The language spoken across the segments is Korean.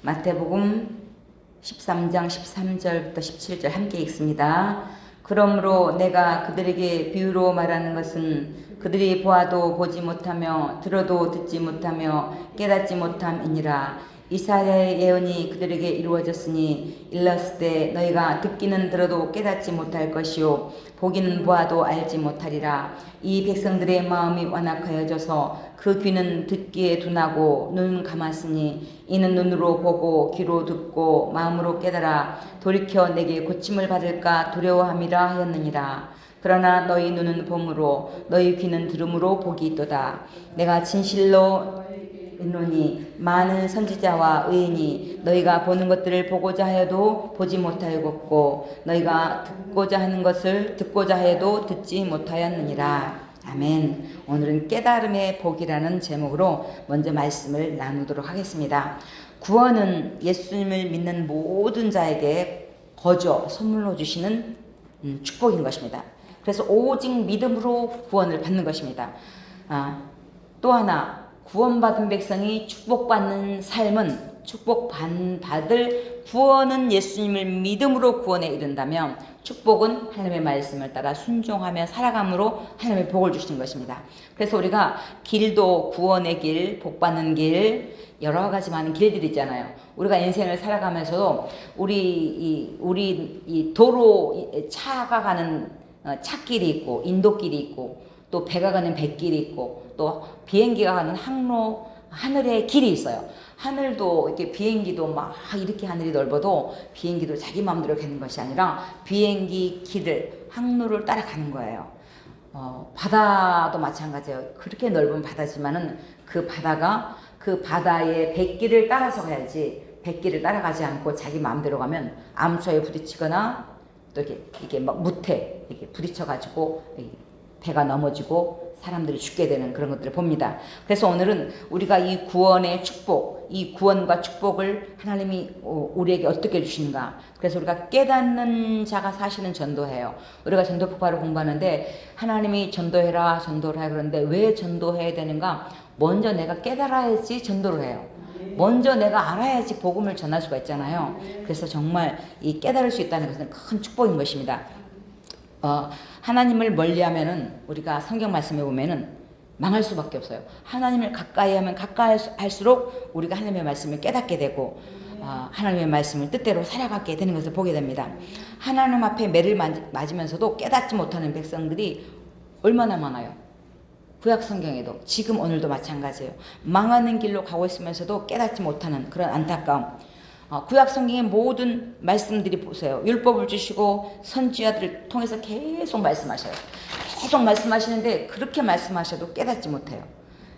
마태복음 13장 13절부터 17절 함께 읽습니다. 그러므로 내가 그들에게 비유로 말하는 것은 그들이 보아도 보지 못하며 들어도 듣지 못하며 깨닫지 못함이니라. 이사야의 예언이 그들에게 이루어졌으니 일렀을 때 너희가 듣기는 들어도 깨닫지 못할 것이요 보기는 보아도 알지 못하리라. 이 백성들의 마음이 완악하여져서 그 귀는 듣기에 둔하고 눈은 감았으니 이는 눈으로 보고 귀로 듣고 마음으로 깨달아 돌이켜 내게 고침을 받을까 두려워함이라 하였느니라. 그러나 너희 눈은 봄으로 너희 귀는 들음으로 복이 있도다. 내가 진실로 이노니 많은 선지자와 의인이 너희가 보는 것들을 보고자 하여도 보지 못하였고 너희가 듣고자 하는 것을 듣고자 하여도 듣지 못하였느니라. 아멘. 오늘은 깨달음의 복이라는 제목으로 먼저 말씀을 나누도록 하겠습니다. 구원은 예수님을 믿는 모든 자에게 거저 선물로 주시는 축복인 것입니다. 그래서 오직 믿음으로 구원을 받는 것입니다. 또 하나 구원받은 백성이 축복받는 삶은 축복받을 구원은 예수님을 믿음으로 구원에 이른다면 축복은 하나님의 말씀을 따라 순종하며 살아감으로 하나님의 복을 주시는 것입니다. 그래서 우리가 길도 구원의 길, 복받는 길, 여러 가지 많은 길들이 있잖아요. 우리가 인생을 살아가면서도 우리 도로 차가 가는 찻길이 있고 인도길이 있고 또 배가 가는 뱃길이 있고 또 비행기가 가는 항로 하늘의 길이 있어요. 하늘도 이렇게 비행기도 막 이렇게 하늘이 넓어도 비행기도 자기 마음대로 가는 것이 아니라 비행기 길을 항로를 따라가는 거예요. 바다도 마찬가지예요. 그렇게 넓은 바다지만은 그 바다가 그 바다의 뱃길을 따라서 가야지 뱃길을 따라가지 않고 자기 마음대로 가면 암초에 부딪히거나 또 이렇게 막 무태 이렇게 부딪혀가지고 배가 넘어지고 사람들이 죽게 되는 그런 것들을 봅니다. 그래서 오늘은 우리가 이 구원의 축복, 이 구원과 축복을 하나님이 우리에게 어떻게 주시는가. 그래서 우리가 깨닫는 자가 사실은 전도해요. 우리가 전도 폭발을 공부하는데 하나님이 전도해라 그러는데 왜 전도해야 되는가? 먼저 내가 깨달아야지 전도를 해요. 먼저 내가 알아야지 복음을 전할 수가 있잖아요. 그래서 정말 이 깨달을 수 있다는 것은 큰 축복인 것입니다. 하나님을 멀리하면은 우리가 성경 말씀에 보면은 망할 수밖에 없어요. 하나님을 가까이 하면 가까이 할수록 우리가 하나님의 말씀을 깨닫게 되고 하나님의 말씀을 뜻대로 살아가게 되는 것을 보게 됩니다. 하나님 앞에 매를 맞으면서도 깨닫지 못하는 백성들이 얼마나 많아요. 구약 성경에도 지금 오늘도 마찬가지예요. 망하는 길로 가고 있으면서도 깨닫지 못하는 그런 안타까움. 구약 성경의 모든 말씀들이 보세요. 율법을 주시고 선지자들을 통해서 계속 말씀하셔요. 계속 말씀하시는데 그렇게 말씀하셔도 깨닫지 못해요.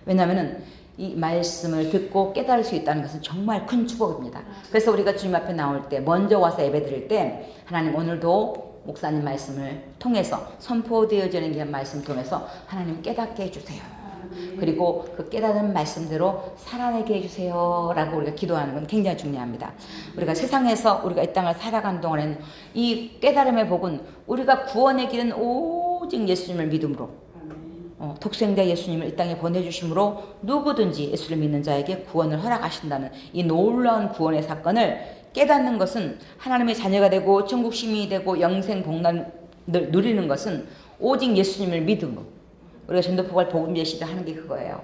왜냐하면 이 말씀을 듣고 깨달을 수 있다는 것은 정말 큰 축복입니다. 그래서 우리가 주님 앞에 나올 때 먼저 와서 예배 드릴 때 하나님 오늘도 목사님 말씀을 통해서 선포되어지는 말씀 통해서 하나님 깨닫게 해주세요. 그리고 그 깨달은 말씀대로 살아내게 해주세요 라고 우리가 기도하는 건 굉장히 중요합니다. 우리가 세상에서 우리가 이 땅을 살아가는 동안에는 이 깨달음의 복은 우리가 구원의 길은 오직 예수님을 믿음으로 독생자 예수님을 이 땅에 보내주심으로 누구든지 예수를 믿는 자에게 구원을 허락하신다는 이 놀라운 구원의 사건을 깨닫는 것은 하나님의 자녀가 되고 천국 시민이 되고 영생 복락을 누리는 것은 오직 예수님을 믿음으로 우리가 전도폭발 복음 예시를 하는 게 그거예요.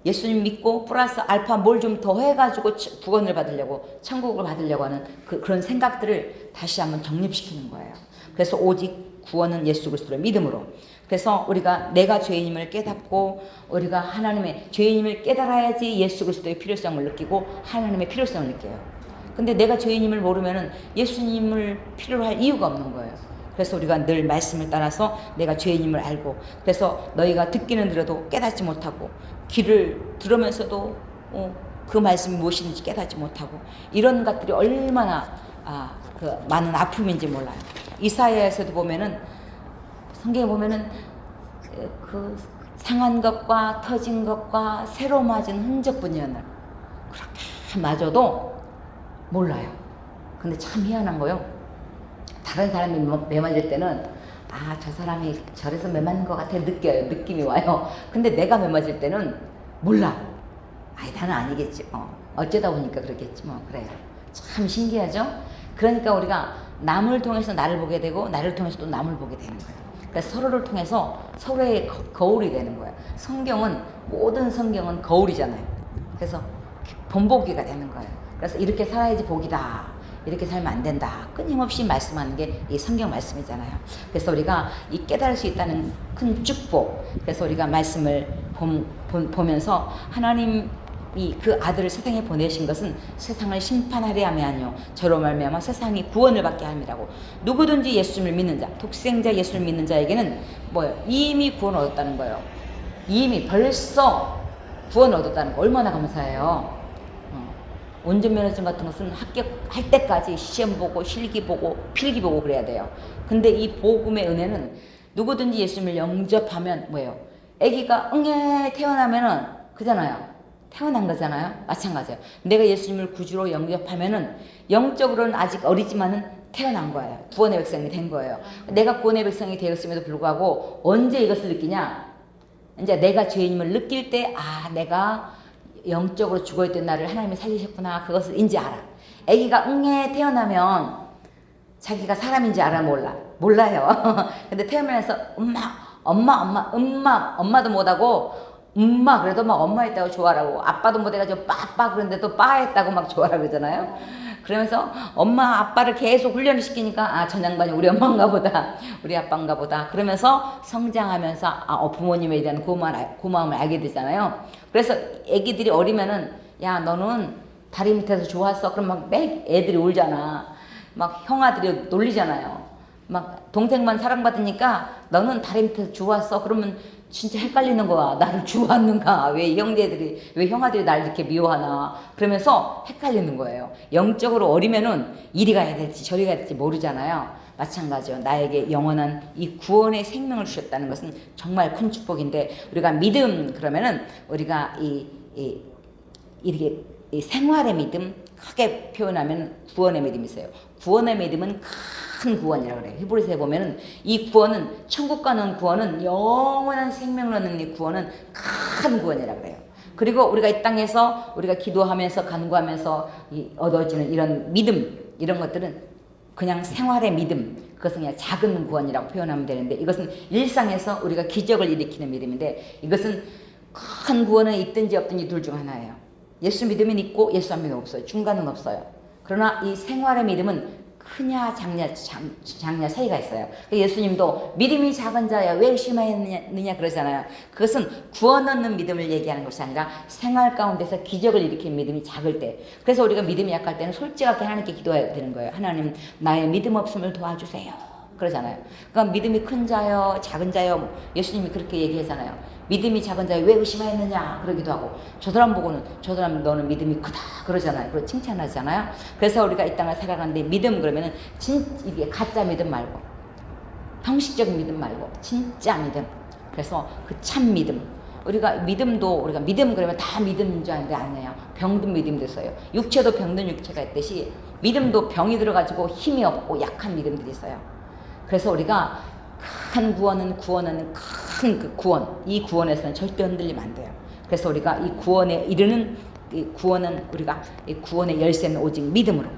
예수님 믿고 플러스 알파 뭘 좀 더 해가지고 구원을 받으려고 천국을 받으려고 하는 그런 생각들을 다시 한번 정립시키는 거예요. 그래서 오직 구원은 예수 그리스도의 믿음으로. 그래서 우리가 내가 죄인임을 깨닫고 우리가 하나님의 죄인임을 깨달아야지 예수 그리스도의 필요성을 느끼고 하나님의 필요성을 느껴요. 근데 내가 죄인임을 모르면은 예수님을 필요로 할 이유가 없는 거예요. 그래서 우리가 늘 말씀을 따라서 내가 죄인임을 알고 그래서 너희가 듣기는 들어도 깨닫지 못하고 귀를 들으면서도 그 말씀이 무엇인지 깨닫지 못하고 이런 것들이 얼마나 그 많은 아픔인지 몰라요. 이사야에서도 보면은 성경에 보면은 그 상한 것과 터진 것과 새로 맞은 흔적뿐이었나 그렇게 맞아도 몰라요. 근데 참 희한한 거요. 다른 사람이 매 맞을 때는 저 사람이 저래서 매 맞는 것 같아 느껴요. 느낌이 와요. 근데 내가 매 맞을 때는 몰라. 나는 아니겠지. 어쩌다 보니까 그렇겠지 뭐. 그래요. 참 신기하죠? 그러니까 우리가 남을 통해서 나를 보게 되고 나를 통해서 또 남을 보게 되는 거예요. 그러니까 서로를 통해서 서로의 거울이 되는 거예요. 모든 성경은 거울이잖아요. 그래서 본보기가 되는 거예요. 그래서 이렇게 살아야지 복이다. 이렇게 살면 안 된다. 끊임없이 말씀하는 게 이 성경 말씀이잖아요. 그래서 우리가 이 깨달을 수 있다는 큰 축복. 그래서 우리가 말씀을 보면서 하나님이 그 아들을 세상에 보내신 것은 세상을 심판하려 함이 아니요 저로 말미암아 세상이 구원을 받게 함이라고. 누구든지 예수님을 믿는 자, 독생자 예수를 믿는 자에게는 뭐예요? 이미 구원을 얻었다는 거예요. 이미 벌써 구원을 얻었다는 거. 얼마나 감사해요. 운전면허증 같은 것은 합격할 때까지 시험 보고 실기 보고 필기 보고 그래야 돼요. 근데 이 복음의 은혜는 누구든지 예수님을 영접하면 뭐예요? 아기가 응애 태어나면은 그잖아요. 태어난 거잖아요. 마찬가지예요. 내가 예수님을 구주로 영접하면은 영적으로는 아직 어리지만은 태어난 거예요. 구원의 백성이 된 거예요. 내가 구원의 백성이 되었음에도 불구하고 언제 이것을 느끼냐? 이제 내가 죄인임을 느낄 때, 내가 영적으로 죽어있던 나를 하나님이 살리셨구나. 그것을 인지 알아. 아기가 응애 태어나면 자기가 사람인지 알아? 몰라요. 근데 태어나면서 엄마도 못하고 그래도 막 엄마 했다고 좋아라고, 아빠도 못해가지고 빠빠 그런데도 빠 했다고 막 좋아라 그러잖아요. 그러면서 엄마 아빠를 계속 훈련을 시키니까 저 양반이 우리 엄마인가 보다, 우리 아빠인가 보다. 그러면서 성장하면서 부모님에 대한 고마움을 알게 되잖아요. 그래서 애기들이 어리면은 야 너는 다리 밑에서 좋았어. 그럼 막 애들이 울잖아. 막 형아들이 놀리잖아요. 막 동생만 사랑받으니까 너는 다리 밑에서 좋았어. 그러면 진짜 헷갈리는 거야. 나를 주었는가? 왜 형아들이 날 이렇게 미워하나? 그러면서 헷갈리는 거예요. 영적으로 어리면은 이리 가야 될지 저리 가야 될지 모르잖아요. 마찬가지요. 나에게 영원한 이 구원의 생명을 주셨다는 것은 정말 큰 축복인데, 우리가 믿음 그러면은 우리가 이렇게 생활의 믿음 크게 표현하면 구원의 믿음이 있어요. 구원의 믿음은 큰 구원이라고 그래요. 히브리서에 보면은 이 구원은, 천국 가는 구원은, 영원한 생명을 얻는 이 구원은 큰 구원이라고 그래요. 그리고 우리가 이 땅에서 우리가 기도하면서 간구하면서 얻어지는 이런 믿음, 이런 것들은 그냥 생활의 믿음, 그것은 그냥 작은 구원이라고 표현하면 되는데, 이것은 일상에서 우리가 기적을 일으키는 믿음인데, 이것은 큰 구원은 있든지 없든지 둘 중 하나예요. 예수 믿으면 있고 예수 안 믿으면 없어요. 중간은 없어요. 그러나 이 생활의 믿음은 크냐 작냐 차이가 있어요. 예수님도 믿음이 작은 자야 왜 의심하였느냐 그러잖아요. 그것은 구원 얻는 믿음을 얘기하는 것이 아니라 생활 가운데서 기적을 일으키는 믿음이 작을 때. 그래서 우리가 믿음이 약할 때는 솔직하게 하나님께 기도해야 되는 거예요. 하나님, 나의 믿음 없음을 도와주세요. 그러잖아요. 그러니까 믿음이 큰 자요 작은 자요, 예수님이 그렇게 얘기하잖아요. 믿음이 작은 자에 왜 의심하였느냐 그러기도 하고, 저 사람 보고는 저 사람 너는 믿음이 크다 그러잖아요. 그걸 칭찬하잖아요. 그래서 우리가 이 땅을 살아가는데 믿음 그러면은 이게 가짜 믿음 말고, 형식적인 믿음 말고 진짜 믿음. 그래서 그 참 믿음. 우리가 믿음 그러면 다 믿음인 줄 아는데 아니에요. 병든 믿음도 있어요. 육체도 병든 육체가 있듯이 믿음도 병이 들어가지고 힘이 없고 약한 믿음들이 있어요. 그래서 우리가 큰 구원은 큰 그 구원, 이 구원에서는 절대 흔들리면 안 돼요. 그래서 우리가 이 구원에 이르는 이 구원의 열쇠는 오직 믿음으로.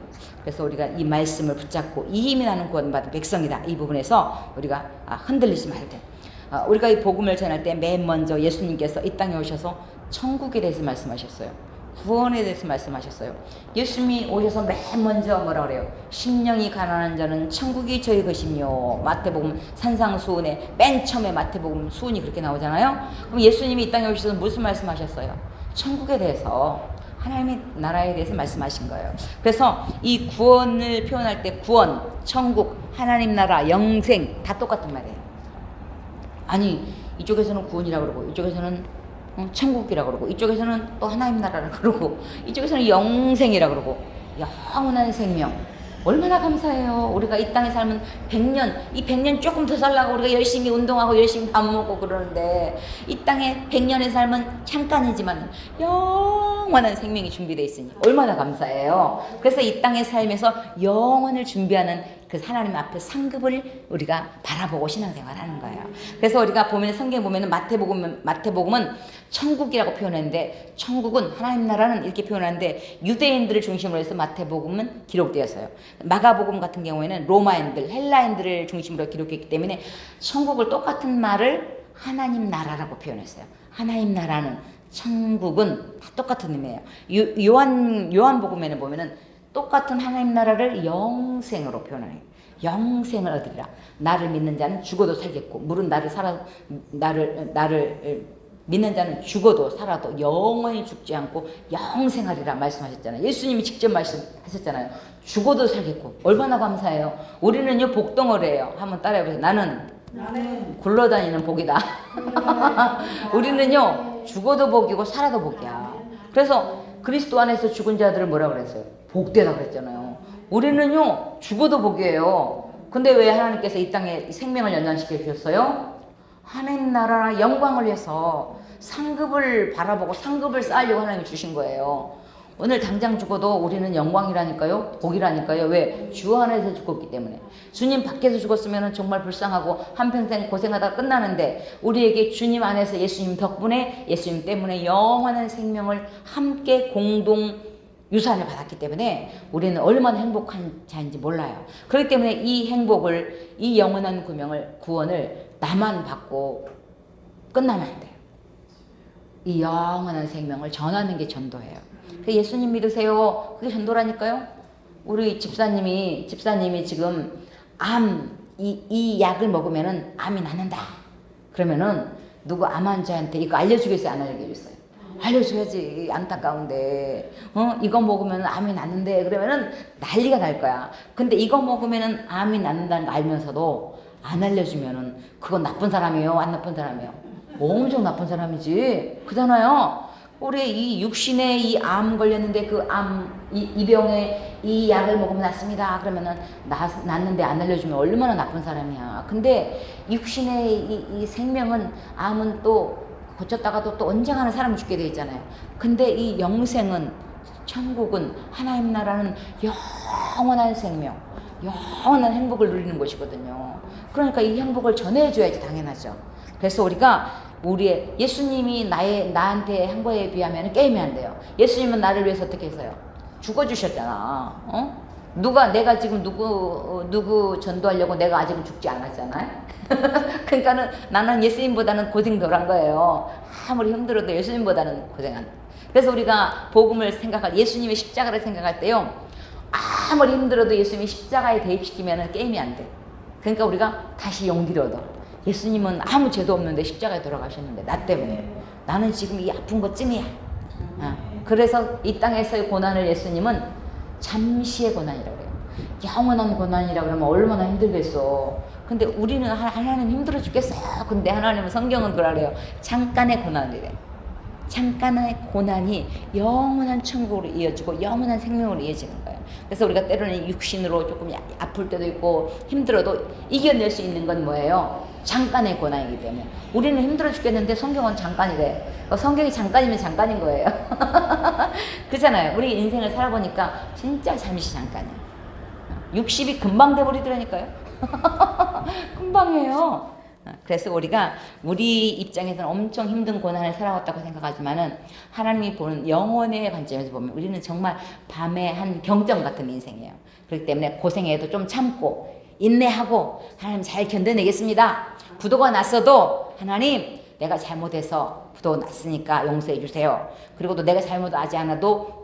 그래서 우리가 이 말씀을 붙잡고 이 힘이 나는 구원받은 백성이다. 이 부분에서 우리가 흔들리지 말고, 우리가 이 복음을 전할 때 맨 먼저 예수님께서 이 땅에 오셔서 천국에 대해서 말씀하셨어요. 구원에 대해서 말씀하셨어요. 예수님이 오셔서 맨 먼저 뭐라 그래요? 심령이 가난한 자는 천국이 저희 것이며, 마태복음 산상수훈에 맨 처음에 마태복음 수훈이 그렇게 나오잖아요. 그럼 예수님이 이 땅에 오셔서 무슨 말씀하셨어요? 천국에 대해서, 하나님의 나라에 대해서 말씀하신 거예요. 그래서 이 구원을 표현할 때 구원, 천국, 하나님 나라, 영생 다 똑같은 말이에요. 아니 이쪽에서는 구원이라고 그러고 이쪽에서는 천국이라고 그러고 이쪽에서는 또 하나님 나라라고 그러고 이쪽에서는 영생이라고 그러고, 영원한 생명. 얼마나 감사해요. 우리가 이 땅에 살면 100년, 이 100년 조금 더 살라고 우리가 열심히 운동하고 열심히 밥 먹고 그러는데, 이 땅에 100년의 삶은 잠깐이지만 영원한 생명이 준비되어 있으니 얼마나 감사해요. 그래서 이 땅의 삶에서 영원을 준비하는 그 하나님 앞에 상급을 우리가 바라보고 신앙생활 하는 거예요. 그래서 우리가 보면 성경 보면은 마태복음은 천국이라고 표현했는데 천국은 하나님 나라는 이렇게 표현하는데 유대인들을 중심으로 해서 마태복음은 기록되었어요. 마가복음 같은 경우에는 로마인들, 헬라인들을 중심으로 기록했기 때문에 천국을 똑같은 말을 하나님 나라라고 표현했어요. 하나님 나라는 천국은 다 똑같은 의미예요. 요한복음에는 보면은 똑같은 하나님 나라를 영생으로 표현해요. 영생을 얻으리라. 나를 믿는 자는 죽어도 살겠고, 물은 나를 믿는 자는 죽어도 살아도 영원히 죽지 않고 영생하리라 말씀하셨잖아요. 예수님이 직접 말씀하셨잖아요. 죽어도 살겠고. 얼마나 감사해요. 우리는요 복덩어리예요. 한번 따라해보세요. 나는 굴러다니는 복이다. 우리는요 죽어도 복이고 살아도 복이야. 그래서 그리스도 안에서 죽은 자들을 뭐라 그랬어요? 복되다 그랬잖아요. 우리는요 죽어도 복이에요. 근데 왜 하나님께서 이 땅에 생명을 연장시켜 주셨어요? 하나님 나라 영광을 위해서 상급을 바라보고 상급을 쌓으려고 하나님이 주신 거예요. 오늘 당장 죽어도 우리는 영광이라니까요. 복이라니까요. 왜? 주 안에서 죽었기 때문에. 주님 밖에서 죽었으면 정말 불쌍하고 한평생 고생하다 끝나는데 우리에게 주님 안에서 예수님 덕분에 예수님 때문에 영원한 생명을 함께 공동 유산을 받았기 때문에 우리는 얼마나 행복한 자인지 몰라요. 그렇기 때문에 이 행복을, 이 영원한 구원을 나만 받고 끝나면 안 돼요. 이 영원한 생명을 전하는 게 전도예요. 예수님 믿으세요. 그게 전도라니까요. 우리 집사님이 지금 이 약을 먹으면은 암이 낫는다. 그러면은 누구 암 환자한테 이거 알려주겠어요? 안 알려주겠어요? 알려줘야지. 안타까운데 이거 먹으면 암이 낫는데 그러면은 난리가 날 거야. 근데 이거 먹으면은 암이 낫는다는 거 알면서도 안 알려주면은 그건 나쁜 사람이에요? 안 나쁜 사람이에요? 엄청 나쁜 사람이지. 그잖아요. 우리 이 육신에 이 암 걸렸는데 그 이 병에 이 약을 먹으면 낫습니다. 그러면은 낫는데 안 알려주면 얼마나 나쁜 사람이야. 근데 육신의 이 생명은 암은 또 고쳤다가도 또 언젠가는 사람이 죽게 돼 있잖아요. 근데 이 영생은 천국은 하나님 나라는 영원한 생명, 영원한 행복을 누리는 곳이거든요. 그러니까 이 행복을 전해줘야지 당연하죠. 그래서 우리의 예수님이 나한테 한 거에 비하면 게임이 안 돼요. 예수님은 나를 위해서 어떻게 했어요? 죽어주셨잖아. 내가 지금 누구 전도하려고 내가 아직은 죽지 않았잖아요. 그러니까는 나는 예수님보다는 고생 덜 한 거예요. 아무리 힘들어도 예수님보다는 고생한. 그래서 우리가 복음을 예수님의 십자가를 생각할 때요. 아무리 힘들어도 예수님이 십자가에 대입시키면 게임이 안 돼. 그러니까 우리가 다시 용기를 얻어. 예수님은 아무 죄도 없는데 십자가에 돌아가셨는데 나 때문에. 나는 지금 이 아픈 것 쯤이야. 그래서 이 땅에서의 고난을 예수님은 잠시의 고난이라고 해요. 영원한 고난이라고 그러면 얼마나 힘들겠어. 근데 우리는 하나님 힘들어 죽겠어요. 근데 하나님은 성경은 그러라 그래요. 잠깐의 고난이래. 잠깐의 고난이 영원한 천국으로 이어지고 영원한 생명으로 이어지는 거예요. 그래서 우리가 때로는 육신으로 조금 아플 때도 있고 힘들어도 이겨낼 수 있는 건 뭐예요? 잠깐의 고난이기 때문에. 우리는 힘들어 죽겠는데 성경은 잠깐이래. 성경이 잠깐이면 잠깐인 거예요. 그렇잖아요. 우리 인생을 살아보니까 진짜 잠시 잠깐이야. 60이 금방 돼버리더라니까요. 금방이에요. 그래서 우리 입장에서는 엄청 힘든 고난을 살아왔다고 생각하지만은 하나님이 보는 영혼의 관점에서 보면 우리는 정말 밤의 한 경점 같은 인생이에요. 그렇기 때문에 고생해도 좀 참고 인내하고 하나님 잘 견뎌내겠습니다. 부도가 났어도 하나님 내가 잘못해서 부도가 났으니까 용서해 주세요. 그리고 또 내가 잘못하지 않아도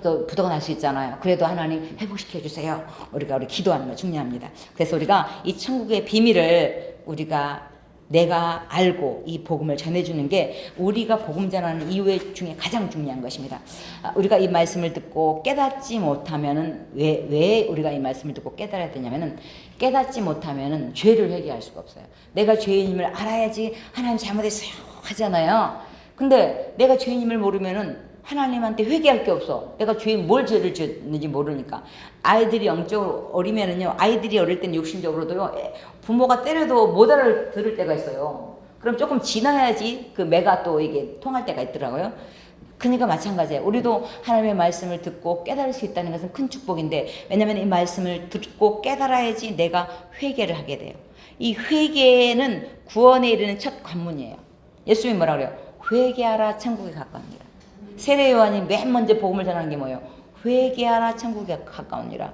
또 부도가 날 수 있잖아요. 그래도 하나님 회복시켜 주세요. 우리가 기도하는 거 중요합니다. 그래서 우리가 이 천국의 비밀을 내가 알고 이 복음을 전해주는 게 우리가 복음 전하는 이유 중에 가장 중요한 것입니다. 우리가 이 말씀을 듣고 깨닫지 못하면은 왜 우리가 이 말씀을 듣고 깨달아야 되냐면은 깨닫지 못하면은 죄를 회개할 수가 없어요. 내가 죄인임을 알아야지 하나님 잘못했어요 하잖아요. 근데 내가 죄인임을 모르면은 하나님한테 회개할 게 없어. 내가 뭘 죄를 지었는지 모르니까. 아이들이 영적으로 어리면은요, 아이들이 어릴 때는 육신적으로도요, 부모가 때려도 못 알아들을 때가 있어요. 그럼 조금 지나야지 그 매가 또 이게 통할 때가 있더라고요. 그러니까 마찬가지예요. 우리도 하나님의 말씀을 듣고 깨달을 수 있다는 것은 큰 축복인데, 왜냐면 이 말씀을 듣고 깨달아야지 내가 회개를 하게 돼요. 이 회개는 구원에 이르는 첫 관문이에요. 예수님이 뭐라 그래요? 회개하라 천국에 가까우니라. 세례 요한이 맨 먼저 복음을 전하는 게 뭐예요? 회개하라 천국에 가까우니라.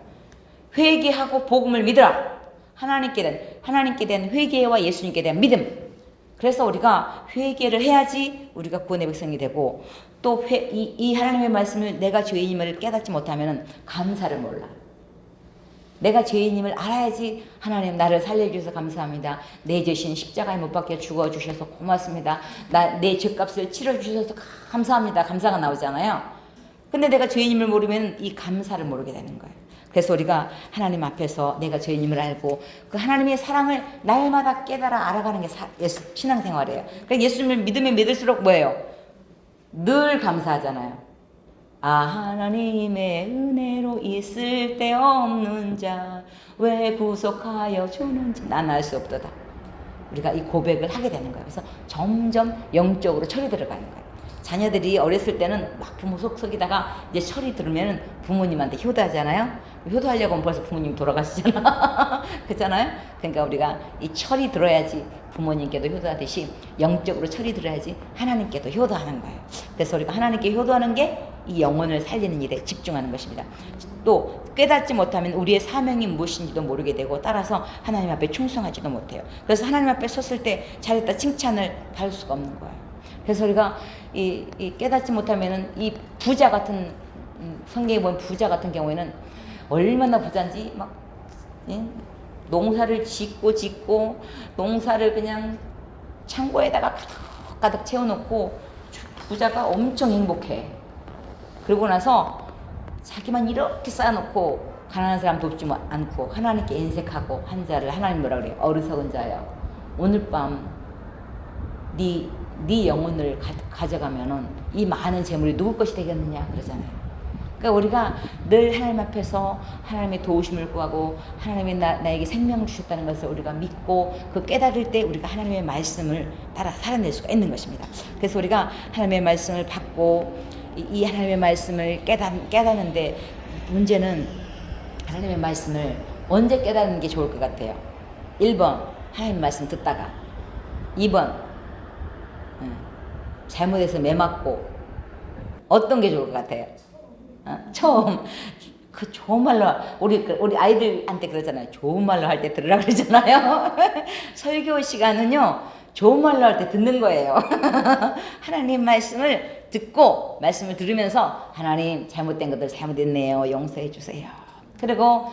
회개하고 복음을 믿으라. 하나님께 대한 회개와 예수님께 대한 믿음. 그래서 우리가 회개를 해야지 우리가 구원의 백성이 되고, 또 이 하나님의 말씀을 내가 죄인임을 깨닫지 못하면 감사를 몰라. 내가 죄인임을 알아야지 하나님 나를 살려주셔서 감사합니다. 내 죄신 십자가에 못 박혀 죽어주셔서 고맙습니다. 내 죄값을 치러주셔서 감사합니다. 감사가 나오잖아요. 근데 내가 죄인임을 모르면 이 감사를 모르게 되는 거예요. 그래서 우리가 하나님 앞에서 내가 죄인임을 알고 그 하나님의 사랑을 날마다 깨달아 알아가는 게 신앙생활이에요. 그러니까 예수님을 믿으면 믿을수록 뭐예요? 늘 감사하잖아요. 하나님의 은혜로 있을 데 없는 자 왜 구속하여 주는지 난 알 수 없도다. 우리가 이 고백을 하게 되는 거예요. 그래서 점점 영적으로 철이 들어가는 거예요. 자녀들이 어렸을 때는 막 부모 속썩이다가 이제 철이 들으면 부모님한테 효도하잖아요. 효도하려고 하면 벌써 부모님 돌아가시잖아. 그렇잖아요. 그러니까 우리가 이 철이 들어야지 부모님께도 효도하듯이 영적으로 철이 들어야지 하나님께도 효도하는 거예요. 그래서 우리가 하나님께 효도하는 게 이 영혼을 살리는 일에 집중하는 것입니다. 또 깨닫지 못하면 우리의 사명이 무엇인지도 모르게 되고, 따라서 하나님 앞에 충성하지도 못해요. 그래서 하나님 앞에 섰을 때 잘했다 칭찬을 받을 수가 없는 거예요. 그래서 우리가 이 깨닫지 못하면은 이 부자 같은, 성경에 보면 부자 같은 경우에는 얼마나 부자인지 막 농사를 짓고 농사를 그냥 창고에다가 가득 채워놓고 부자가 엄청 행복해. 그러고 나서 자기만 이렇게 쌓아놓고 가난한 사람 돕지 않고 하나님께 인색하고 한 자를 하나님 뭐라 그래요? 어리석은 자여, 오늘 밤 네 영혼을 가져가면은 이 많은 재물이 누구 것이 되겠느냐 그러잖아요. 그러니까 우리가 늘 하나님 앞에서 하나님의 도우심을 구하고 하나님이 나에게 생명을 주셨다는 것을 우리가 믿고 그 깨달을 때 우리가 하나님의 말씀을 따라 살아낼 수가 있는 것입니다. 그래서 우리가 하나님의 말씀을 받고 이 하나님의 말씀을 깨닫는데, 문제는 하나님의 말씀을 언제 깨닫는 게 좋을 것 같아요? 1번 하나님 말씀 듣다가, 2번 잘못해서 매 맞고. 어떤 게 좋을 것 같아요? 처음 그 좋은 말로 우리 아이들한테 그러잖아요. 좋은 말로 할 때 들으라 그러잖아요. 설교 시간은요 좋은 말로 할 때 듣는 거예요. 하나님 말씀을 듣고 말씀을 들으면서 하나님 잘못된 것들 잘못했네요, 용서해 주세요. 그리고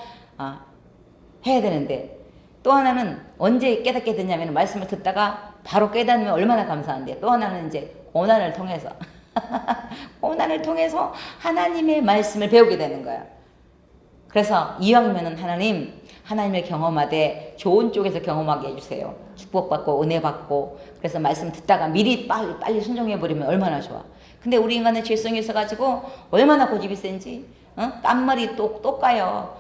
해야 되는데, 또 하나는 언제 깨닫게 되냐면 말씀을 듣다가 바로 깨닫으면 얼마나 감사한데, 또 하나는 이제 고난을 통해서 고난을 통해서 하나님의 말씀을 배우게 되는 거야. 그래서 이왕이면은 하나님을 경험하되 좋은 쪽에서 경험하게 해주세요. 축복받고 은혜받고. 그래서 말씀 듣다가 미리 빨리 순종해버리면 얼마나 좋아. 근데 우리 인간의 죄성이 있어가지고 얼마나 고집이 센지, 깜머리 똑 까요.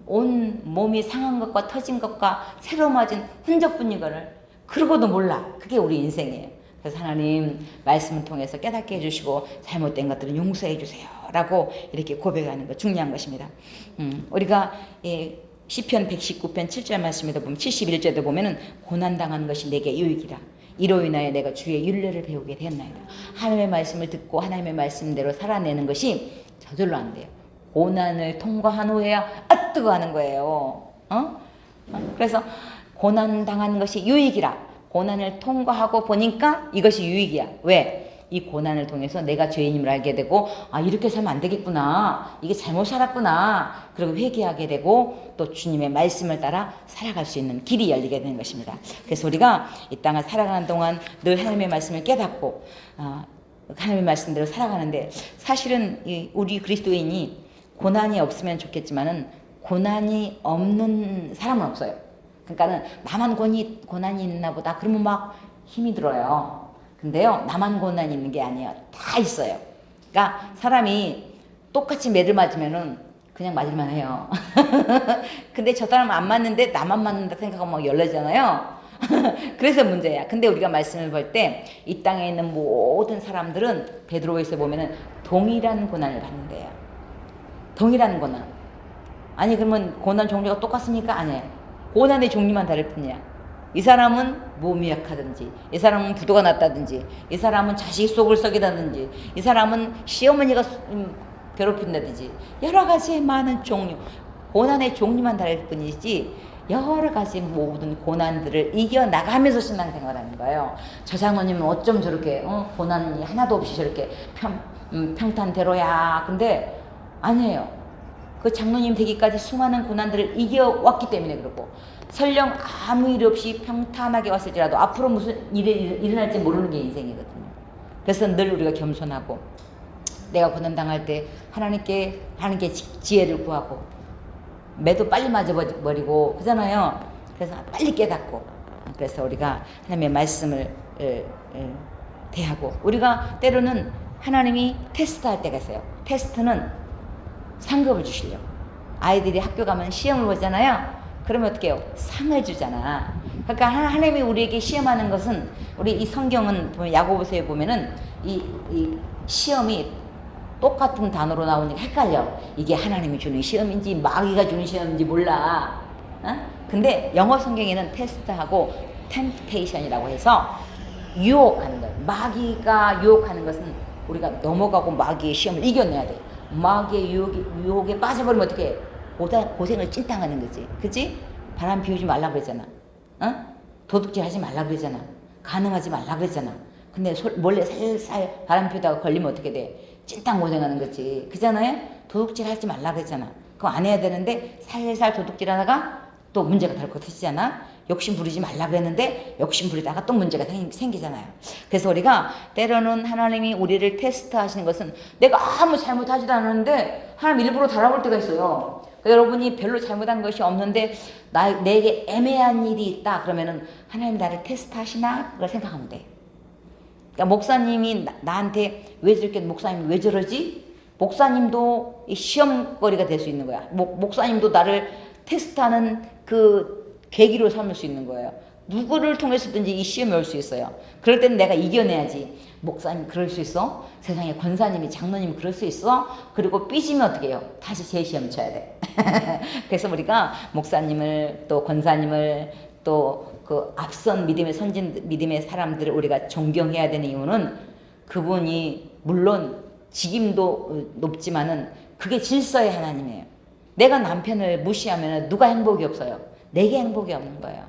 온 몸이 상한 것과 터진 것과 새로 맞은 흔적뿐이거를 그러고도 몰라. 그게 우리 인생이에요. 그래서 하나님 말씀을 통해서 깨닫게 해주시고 잘못된 것들은 용서해 주세요 라고 이렇게 고백하는 거 중요한 것입니다. 우리가 시편 119편 7절 말씀에도 보면 71절도 보면은 고난당한 것이 내게 유익이라, 이로 인하여 내가 주의 율례를 배우게 되었나이다. 하나님의 말씀을 듣고 하나님의 말씀대로 살아내는 것이 저절로 안 돼요. 고난을 통과한 후에야 뜨거 하는 거예요. 그래서 고난당한 것이 유익이라, 고난을 통과하고 보니까 이것이 유익이야. 왜? 이 고난을 통해서 내가 죄인임을 알게 되고, 이렇게 살면 안 되겠구나, 이게 잘못 살았구나, 그리고 회개하게 되고 또 주님의 말씀을 따라 살아갈 수 있는 길이 열리게 되는 것입니다. 그래서 우리가 이 땅을 살아가는 동안 늘 하나님의 말씀을 깨닫고 하나님의 말씀대로 살아가는데, 사실은 우리 그리스도인이 고난이 없으면 좋겠지만은 고난이 없는 사람은 없어요. 그러니까는 나만 고난이 있나 보다 그러면 막 힘이 들어요. 근데요, 나만 고난이 있는 게 아니에요. 다 있어요. 그러니까 사람이 똑같이 매를 맞으면은 그냥 맞을만 해요. 근데 저 사람 안 맞는데 나만 맞는다 생각하면 막 열나잖아요. 그래서 문제야. 근데 우리가 말씀을 볼 때 이 땅에 있는 모든 사람들은 베드로에서 보면은 동일한 고난을 받는데요. 동일한 고난. 아니 그러면 고난 종류가 똑같습니까? 아니에요. 고난의 종류만 다를 뿐이야. 이 사람은 몸이 약하든지, 이 사람은 부도가 났다든지, 이 사람은 자식 속을 썩이다든지, 이 사람은 시어머니가 괴롭힌다든지, 여러 가지의 많은 종류, 고난의 종류만 다를 뿐이지 여러 가지 모든 고난들을 이겨나가면서 신앙생활하는 거예요. 저 장로님은 어쩜 저렇게 고난이 하나도 없이 저렇게 평탄대로야. 근데 아니에요. 그 장로님 되기까지 수많은 고난들을 이겨왔기 때문에 그렇고, 설령 아무 일 없이 평탄하게 왔을지라도 앞으로 무슨 일이 일어날지 모르는 게 인생이거든요. 그래서 늘 우리가 겸손하고, 내가 고난당할 때 하나님께 지혜를 구하고, 매도 빨리 맞아버리고 그러잖아요. 그래서 빨리 깨닫고, 그래서 우리가 하나님의 말씀을 대하고, 우리가 때로는 하나님이 테스트할 때가 있어요. 테스트는 상급을 주시려고. 아이들이 학교 가면 시험을 보잖아요. 그러면 어떻게 해요? 상을 주잖아. 그러니까 하나님이 우리에게 시험하는 것은, 우리 이 성경은 보면 야고보서에 보면은 이 시험이 똑같은 단어로 나오니까 헷갈려. 이게 하나님이 주는 시험인지 마귀가 주는 시험인지 몰라. 근데 영어 성경에는 테스트하고 템프테이션이라고 해서 유혹하는 거예요. 마귀가 유혹하는 것은 우리가 넘어가고 마귀의 시험을 이겨내야 돼. 마귀의 유혹에 빠져버리면 어떻게 해? 고생을 찐땅하는 거지. 그치? 바람 피우지 말라 그랬잖아. 도둑질 하지 말라 그랬잖아. 가늠하지 말라 그랬잖아. 근데 몰래 살살 바람 피우다가 걸리면 어떻게 돼? 찐땅 고생하는 거지. 그잖아요? 도둑질 하지 말라 그랬잖아. 그거 안 해야 되는데 살살 도둑질 하다가 또 문제가 덜 커지잖아. 욕심 부리지 말라 그랬는데 욕심 부리다가 또 문제가 생기잖아요. 그래서 우리가 때로는 하나님이 우리를 테스트하시는 것은, 내가 아무 잘못하지도 않았는데 하나님 일부러 달아볼 때가 있어요. 그러니까 여러분이 별로 잘못한 것이 없는데 내게 애매한 일이 있다 그러면은 하나님 나를 테스트하시나? 그걸 생각하면 돼. 그러니까 목사님이 나한테 왜 저렇게, 목사님이 왜 저러지? 목사님도 시험거리가 될 수 있는 거야. 목사님도 나를 테스트하는 그 계기로 삼을 수 있는 거예요. 누구를 통해서든지 이 시험이 올 수 있어요. 그럴 때는 내가 이겨내야지. 목사님 그럴 수 있어? 세상에 권사님이, 장로님이 그럴 수 있어? 그리고 삐지면 어떻게 해요? 다시 재시험 쳐야 돼. 그래서 우리가 목사님을, 또 권사님을, 또 그 앞선 믿음의 믿음의 사람들을 우리가 존경해야 되는 이유는, 그분이 물론 직임도 높지만은 그게 질서의 하나님이에요. 내가 남편을 무시하면 누가 행복이 없어요? 내게 행복이 없는 거예요.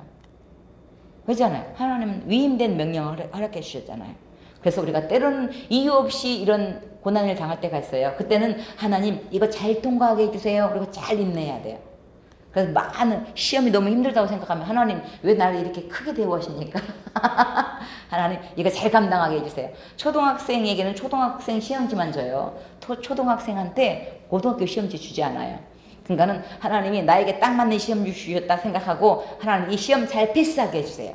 그렇잖아요. 하나님은 위임된 명령을 허락해 주셨잖아요. 그래서 우리가 때로는 이유 없이 이런 고난을 당할 때가 있어요. 그때는 하나님 이거 잘 통과하게 해주세요. 그리고 잘 인내해야 돼요. 그래서 많은 시험이 너무 힘들다고 생각하면, 하나님 왜 나를 이렇게 크게 대우하십니까? 하나님 이거 잘 감당하게 해주세요. 초등학생에게는 초등학생 시험지만 줘요. 초등학생한테 고등학교 시험지 주지 않아요. 그러니까는 하나님이 나에게 딱 맞는 시험지 주셨다 생각하고, 하나님 이 시험 잘 패스하게 해주세요.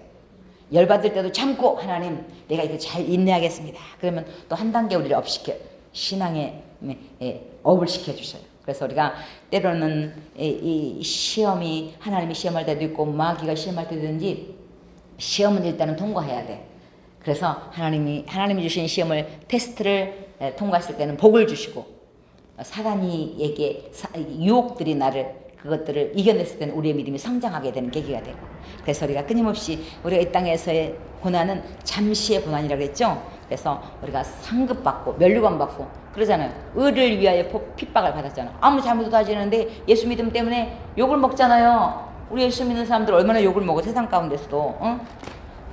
열받을 때도 참고, 하나님 내가 이거 잘 인내하겠습니다. 그러면 또 한 단계 우리를 업시켜, 신앙의 업을 시켜주셔요. 그래서 우리가 때로는 이 시험이, 하나님이 시험할 때도 있고 마귀가 시험할 때도 있는지, 시험은 일단은 통과해야 돼. 그래서 하나님이 주신 시험을, 테스트를 통과했을 때는 복을 주시고, 사단이에게 유혹들이 그것들을 이겨냈을 때는 우리의 믿음이 성장하게 되는 계기가 되고, 그래서 우리가 끊임없이 우리가 이 땅에서의 고난은 잠시의 고난이라고 했죠. 그래서 우리가 상급받고 면류관 받고 그러잖아요. 의를 위하여 핍박을 받았잖아. 아무 잘못도 하지 않는데 예수 믿음 때문에 욕을 먹잖아요. 우리 예수 믿는 사람들 얼마나 욕을 먹어, 세상 가운데서도.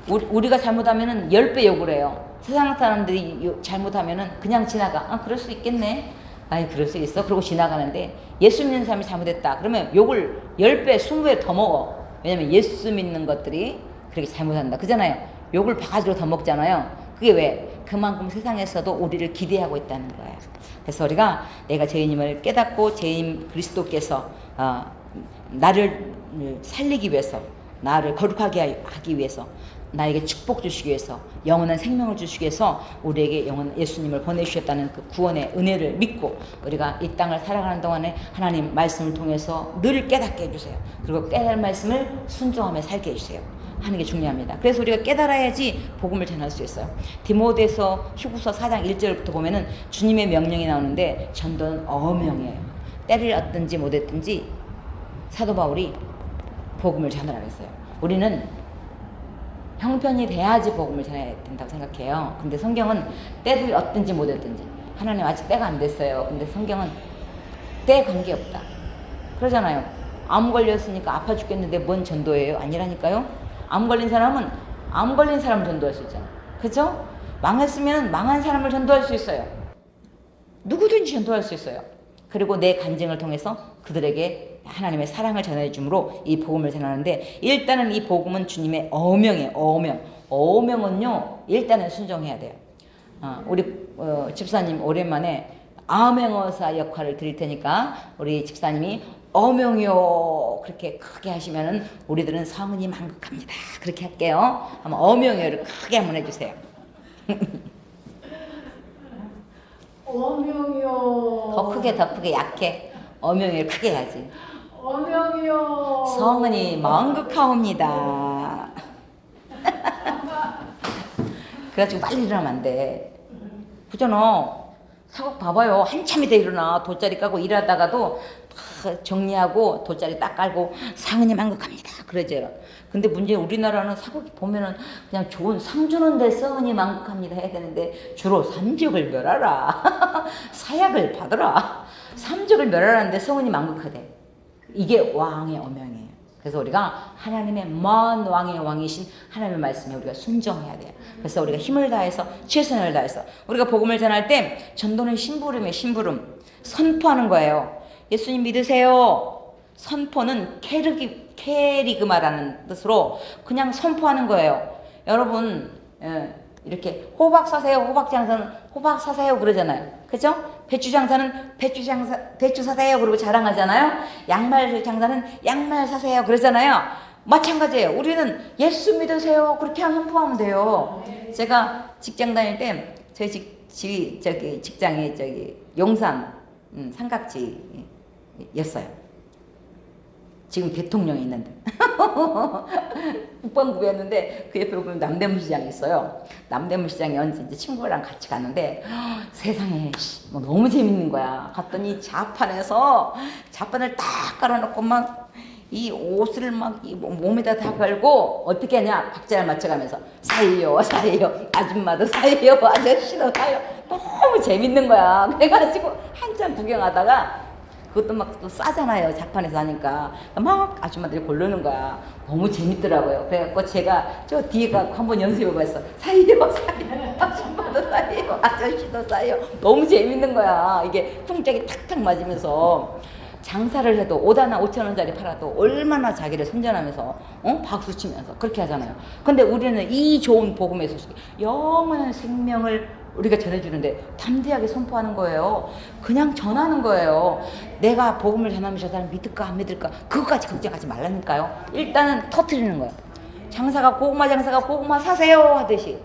우리가 잘못하면은 10배 욕을 해요. 세상 사람들이 잘못하면은 그냥 지나가. 그럴 수 있겠네. 아니 그럴 수 있어. 그러고 지나가는데, 예수 믿는 사람이 잘못했다 그러면 욕을 10배 20배 더 먹어. 왜냐면 예수 믿는 것들이 그렇게 잘못한다 그잖아요. 욕을 바가지로 더 먹잖아요. 그게 왜? 그만큼 세상에서도 우리를 기대하고 있다는 거예요. 그래서 우리가 내가 죄인임을 깨닫고, 죄인 그리스도께서 나를 살리기 위해서, 나를 거룩하게 하기 위해서, 나에게 축복 주시기 위해서, 영원한 생명을 주시기 위해서 우리에게 예수님을 보내주셨다는 그 구원의 은혜를 믿고, 우리가 이 땅을 살아가는 동안에 하나님 말씀을 통해서 늘 깨닫게 해주세요. 그리고 깨달은 말씀을 순종하며 살게 해주세요. 하는 게 중요합니다. 그래서 우리가 깨달아야지 복음을 전할 수 있어요. 디모데서 휴구서 4장 1절부터 보면은 주님의 명령이 나오는데, 전도는 어명이에요. 때를 얻든지 못했든지 사도 바울이 복음을 전하라고 했어요. 우리는 형편이 돼야지 복음을 전해야 된다고 생각해요. 근데 성경은 때들이 어떤지 못 어떤지 하나님 아직 때가 안 됐어요. 근데 성경은 때 관계없다 그러잖아요. 암 걸렸으니까 아파 죽겠는데 뭔 전도예요? 아니라니까요. 암 걸린 사람은 암 걸린 사람을 전도할 수 있잖아요. 그죠? 망했으면 망한 사람을 전도할 수 있어요. 누구든지 전도할 수 있어요. 그리고 내 간증을 통해서 그들에게 하나님의 사랑을 전해줌으로 이 복음을 전하는데, 일단은 이 복음은 주님의 어명이에요. 어명은요 일단은 순종해야 돼요. 우리 집사님 오랜만에 아명어사 역할을 드릴 테니까 우리 집사님이 어명이요 그렇게 크게 하시면은 우리들은 성은이 만극합니다. 그렇게 할게요. 한번 어명이요를 크게 한번 해주세요. 어명이요. 더 크게 약해. 어명이요를 크게 해야지. 어명이요. 성은이 만극하옵니다. 그래가지고 빨리 일어나면 안 돼. 그잖아. 사극 봐봐요. 한참 이따 일어나. 돗자리 까고 일하다가도 다 정리하고 돗자리 딱 깔고 상은이 만극합니다. 그러죠. 근데 문제는 우리나라는 사극 보면은 그냥 좋은 상 주는데 성은이 만극합니다 해야 되는데 주로 삼적을 멸하라. 사약을 받으라. 삼적을 멸하라는데 성은이 만극하대. 이게 왕의 어명이에요. 그래서 우리가 하나님의 먼 왕의 왕이신 하나님의 말씀에 우리가 순종해야 돼요. 그래서 우리가 힘을 다해서 최선을 다해서 우리가 복음을 전할 때 전도는 심부름이에요. 심부름. 선포하는 거예요. 예수님 믿으세요. 선포는 캐리그마라는 뜻으로 그냥 선포하는 거예요. 여러분 이렇게 호박 사세요. 호박 장사는 호박 사세요 그러잖아요. 그죠? 배추 장사는 배추 사세요 그러고 자랑하잖아요. 양말 장사는 양말 사세요 그러잖아요. 마찬가지예요. 우리는 예수 믿으세요 그렇게 선포하면 돼요. 제가 직장 다닐 때 저희 직장이 용산 삼각지였어요. 지금 대통령이 있는데 국방부였는데 그 옆에 보면 남대문 시장이 있어요. 남대문 시장에 언제 이제 친구랑 같이 갔는데 세상에 뭐 너무 재밌는 거야. 갔더니 자판을 딱 깔아놓고 막 이 옷을 막 이 몸에다 다 걸고 어떻게 하냐 박자를 맞춰가면서 사요 아줌마도 사요 아저씨도 사요. 너무 재밌는 거야. 그래가지고 한참 구경하다가 그것도 막 또 싸잖아요. 자판에서 하니까 막 아줌마들이 고르는 거야. 너무 재밌더라고요. 그래갖고 제가 저 뒤에 가고 한번 연습해봤어. 사요 아줌마도 사요 아저씨도 사요. 너무 재밌는 거야. 이게 쿵짝이 탁탁 맞으면서 장사를 해도 5다나 5,000원짜리 팔아도 얼마나 자기를 선전하면서 박수 치면서 그렇게 하잖아요. 근데 우리는 이 좋은 복음의 소식, 영원한 생명을 우리가 전해주는데 담대하게 선포하는 거예요. 그냥 전하는 거예요. 내가 복음을 전하면 저 사람 믿을까 안 믿을까 그것까지 걱정하지 말라니까요. 일단은 터뜨리는 거예요. 고구마 장사가 고구마 사세요 하듯이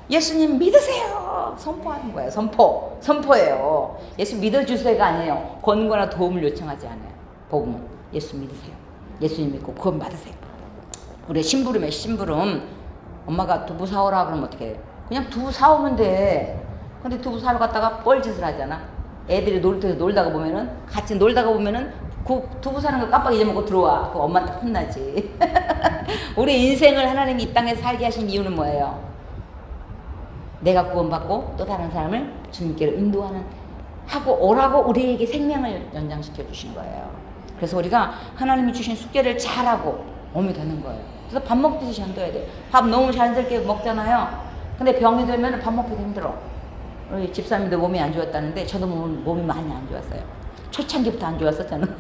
예수님 믿으세요 선포하는 거예요. 선포예요. 예수 믿어주세요가 아니에요. 권고나 도움을 요청하지 않아요. 복음은 예수 믿으세요. 예수님 믿고 구원 받으세요. 우리 심부름에 심부름. 엄마가 두부 사오라 그러면 어떻게 해요? 그냥 두부 사오면 돼. 근데 두부 사러 갔다가 뻘짓을 하잖아. 애들이 놀이터에서 놀다가 보면은 같이 놀다가 보면은 그 두부 사는 거 깜빡 잊어먹고 들어와. 그 엄마한테 혼나지. 우리 인생을 하나님이 이 땅에 살게 하신 이유는 뭐예요? 내가 구원받고 또 다른 사람을 주님께로 인도하는 하고 오라고 우리에게 생명을 연장시켜 주신 거예요. 그래서 우리가 하나님이 주신 숙제를 잘하고 오면 되는 거예요. 그래서 밥 먹듯이 전도해야 돼요. 밥 너무 자연스럽게 먹잖아요. 근데 병이 들면 밥 먹기도 힘들어. 우리 집사님도 몸이 안 좋았다는데 저도 몸이 많이 안 좋았어요. 초창기부터 안 좋았어 저는.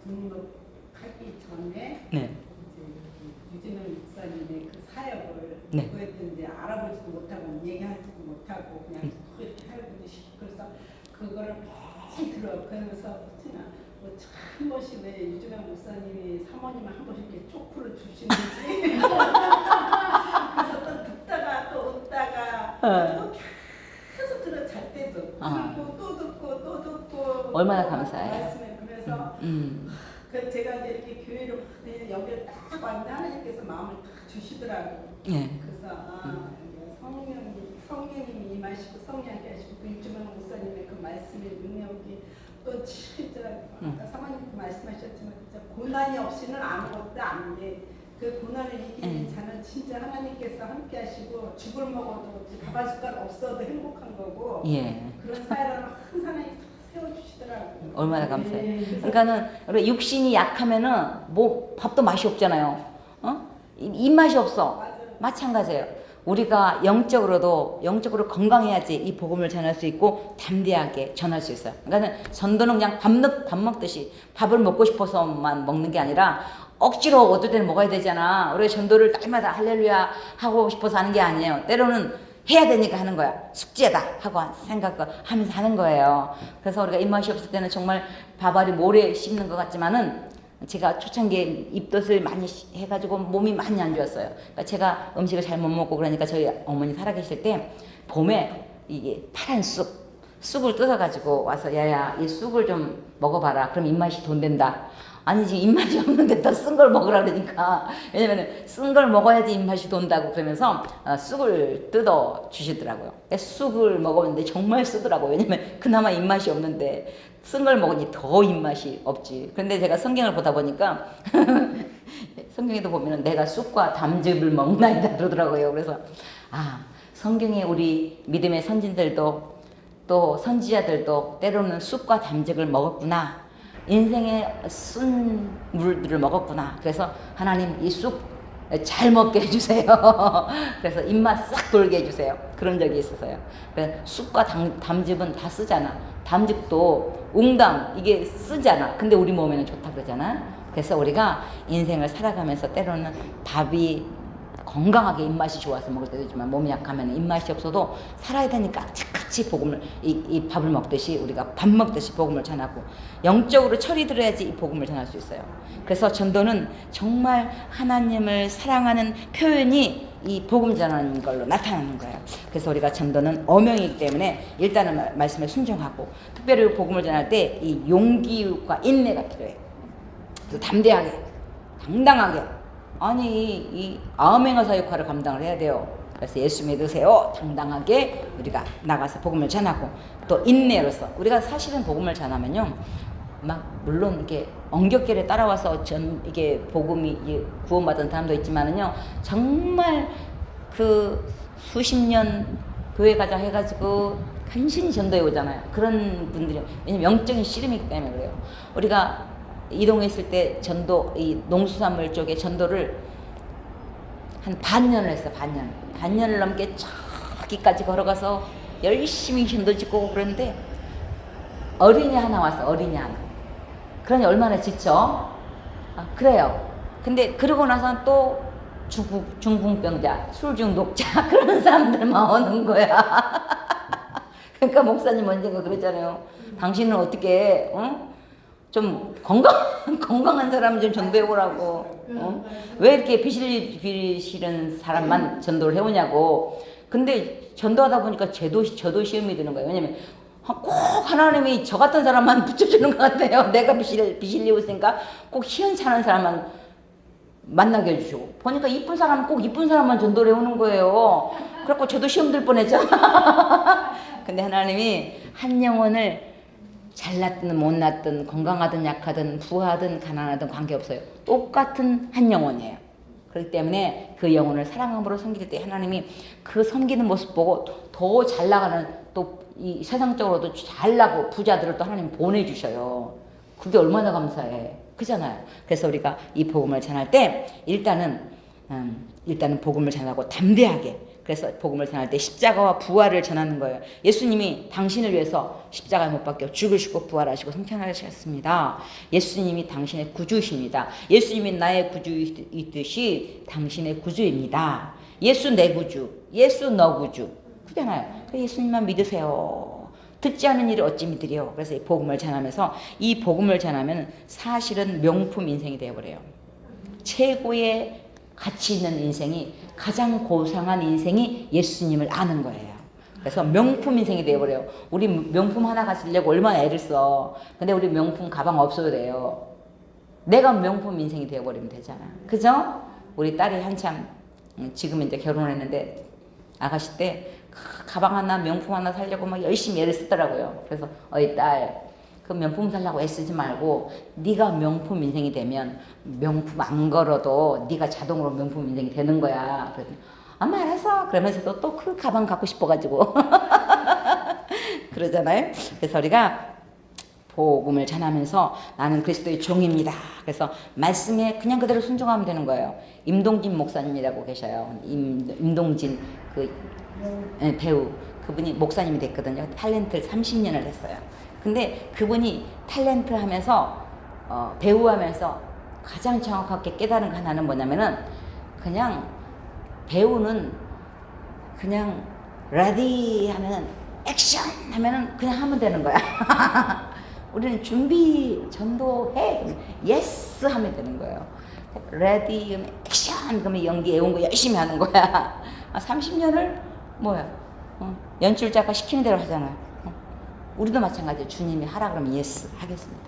등록하기 전에 네. 유진은 목사님의 그 사역을 네. 그랬던지 알아보지도 못하고 얘기하지도 못하고 그냥 그렇게 살고 싶고 그래서 그거를 많이 들어. 그러면서 한 번씩 왜 유진아 목사님이 사모님을 한 번씩 이렇게 초크를 주시는지 그래서 또 듣다가 또 웃다가 또 계속 들어 잘 때도 듣고 또 듣고 얼마나 감사해요. 말씀에 그래서 그 제가 이제 이렇게 교회를 여기를 딱 왔는데 하나님께서 마음을 딱 주시더라고요. 네. 그래서 성령님이 임하시고 성령하게 하시고 그 유주만 목사님의 그 말씀의 능력이 또 진짜 아까 사모님도 말씀하셨지만 진짜 고난이 없이는 아무것도 안 돼. 그 고난을 이기는 자는 진짜 하나님께서 함께 하시고 죽을 먹어도 밥 한 숟갈 없어도 행복한 거고 예. 그런 사회를 항상 하나님 세워주시더라고요. 얼마나 감사해요. 네. 그러니까는 우리 육신이 약하면은 뭐 밥도 맛이 없잖아요. 입맛이 없어. 맞아요. 마찬가지예요. 우리가 영적으로 건강해야지 이 복음을 전할 수 있고 담대하게 전할 수 있어요. 그러니까 전도는 그냥 밥 먹듯이 밥을 먹고 싶어서만 먹는 게 아니라 억지로 어떨 때는 먹어야 되잖아. 우리가 전도를 날마다 할렐루야 하고 싶어서 하는 게 아니에요. 때로는 해야 되니까 하는 거야. 숙제다 하고 생각하면서 하는 거예요. 그래서 우리가 입맛이 없을 때는 정말 밥알이 모래 씹는 것 같지만은 제가 초창기에 입덧을 많이 해가지고 몸이 많이 안 좋았어요. 그러니까 제가 음식을 잘 못 먹고 그러니까 저희 어머니 살아계실 때 봄에 이게 파란 쑥을 뜯어가지고 와서 야야 이 쑥을 좀 먹어봐라. 그럼 입맛이 돈된다. 아니 지금 입맛이 없는데 더 쓴 걸 먹으라 그러니까 왜냐면은 쓴 걸 먹어야지 입맛이 돈다고 그러면서 쑥을 뜯어 주시더라고요. 쑥을 먹었는데 정말 쓰더라고요. 왜냐면 그나마 입맛이 없는데 쓴 걸 먹으니 더 입맛이 없지. 그런데 제가 성경을 보다 보니까 성경에도 보면은 내가 쑥과 담즙을 먹나이다 그러더라고요. 그래서 성경에 우리 믿음의 선진들도 또 선지자들도 때로는 쑥과 담즙을 먹었구나. 인생의 쓴 물들을 먹었구나. 그래서 하나님 이 쑥 잘 먹게 해주세요. 그래서 입맛 싹 돌게 해주세요. 그런 적이 있었어요. 그래서 쑥과 담즙은 다 쓰잖아. 담즙도 웅담 이게 쓰잖아. 근데 우리 몸에는 좋다 그러잖아. 그래서 우리가 인생을 살아가면서 때로는 밥이 건강하게 입맛이 좋아서 먹을 때도 있지만 몸이 약하면 입맛이 없어도 살아야 되니까 착같이 복음을 이 밥을 먹듯이 우리가 밥 먹듯이 복음을 전하고 영적으로 철이 들어야지 이 복음을 전할 수 있어요. 그래서 전도는 정말 하나님을 사랑하는 표현이 이 복음 전하는 걸로 나타나는 거예요. 그래서 우리가 전도는 어명이기 때문에 일단은 말씀에 순종하고 특별히 복음을 전할 때 이 용기와 인내가 필요해요. 그래서 담대하게 당당하게 아니 이 아멘가사 역할을 감당을 해야 돼요. 그래서 예수 믿으세요. 당당하게 우리가 나가서 복음을 전하고 또 인내로서 우리가 사실은 복음을 전하면요 막 물론 이게 엉겹결에 따라와서 이게 복음이 구원받은 사람도 있지만은요 정말 그 수십 년 교회 가자 해가지고 간신히 전도해 오잖아요. 그런 분들이 왜냐면 영적인 씨름이기 때문에 그래요. 우리가 이동했을 때 전도 이 농수산물 쪽에 전도를 한 반년을 했어. 반년을 넘게 저기까지 걸어가서 열심히 전도 짓고 그러는데 어린이 하나 왔어. 어린이 하나. 그러니 얼마나 지쳐? 그래요. 근데 그러고 나서 또 중풍병자, 술 중독자 그런 사람들만 오는 거야. 그러니까 목사님 언젠가 그랬잖아요. 당신은 어떻게 좀 건강한 사람 좀 전도해 오라고. 왜 이렇게 비실비실한 사람만 전도를 해오냐고. 근데 전도하다 보니까 저도 시험이 드는 거예요. 왜냐면 꼭 하나님이 저 같은 사람만 붙여주는 것 같아요. 내가 비실리고 있으니까 꼭 시원찮은 사람만 만나게 해주시고 보니까 이쁜 사람 꼭 이쁜 사람만 전도를 해오는 거예요. 그래갖고 저도 시험 들 뻔했잖아. 근데 하나님이 한 영혼을 잘났든 못났든 건강하든 약하든 부하든 가난하든 관계없어요. 똑같은 한 영혼이에요. 그렇기 때문에 그 영혼을 사랑함으로 섬길 때 하나님이 그 섬기는 모습 보고 더 잘 나가는 또 이 세상적으로도 잘나고 부자들을 또 하나님 보내주셔요. 그게 얼마나 감사해. 그잖아요. 그래서 우리가 이 복음을 전할 때 일단은 복음을 전하고 담대하게 그래서 복음을 전할 때 십자가와 부활을 전하는 거예요. 예수님이 당신을 위해서 십자가에 못 박혀 죽으시고 부활하시고 승천하셨습니다. 예수님이 당신의 구주이십니다. 예수님이 나의 구주이듯이 당신의 구주입니다. 예수 내 구주, 예수 너 구주. 그잖아요. 예수님만 믿으세요. 듣지 않은 일을 어찌 믿으리요. 그래서 이 복음을 전하면서 이 복음을 전하면 사실은 명품 인생이 되어버려요. 최고의 가치 있는 인생이 가장 고상한 인생이 예수님을 아는 거예요. 그래서 명품 인생이 되어버려요. 우리 명품 하나 가지려고 얼마나 애를 써. 근데 우리 명품 가방 없어도 돼요. 내가 명품 인생이 되어버리면 되잖아. 그죠? 우리 딸이 한참 지금 이제 결혼했는데 아가씨 때 가방 하나 명품 하나 살려고 막 열심히 애를 쓰더라고요. 그래서 어이 딸 그 명품 살라고 애쓰지 말고 네가 명품 인생이 되면 명품 안 걸어도 네가 자동으로 명품 인생이 되는 거야. 그랬더니 엄마 알았어. 그러면서도 또 그 가방 갖고 싶어가지고 그러잖아요. 그래서 우리가 복음을 전하면서 나는 그리스도의 종입니다. 그래서 말씀에 그냥 그대로 순종하면 되는 거예요. 임동진 목사님이라고 계셔요. 임동진 그 배우 그분이 목사님이 됐거든요. 탤런트를 30년을 했어요. 근데 그분이 탤런트 하면서 배우 하면서 가장 정확하게 깨달은 거 하나는 뭐냐면은 그냥 배우는 그냥 레디 하면은 액션 하면은 그냥 하면 되는 거야. 우리는 준비 전도해 예스 하면 되는 거예요. 레디 액션 그러면 연기 애운 거 열심히 하는 거야. 30년을 뭐야 연출자가 시키는 대로 하잖아요. 우리도 마찬가지예요. 주님이 하라 그러면 예스 하겠습니다.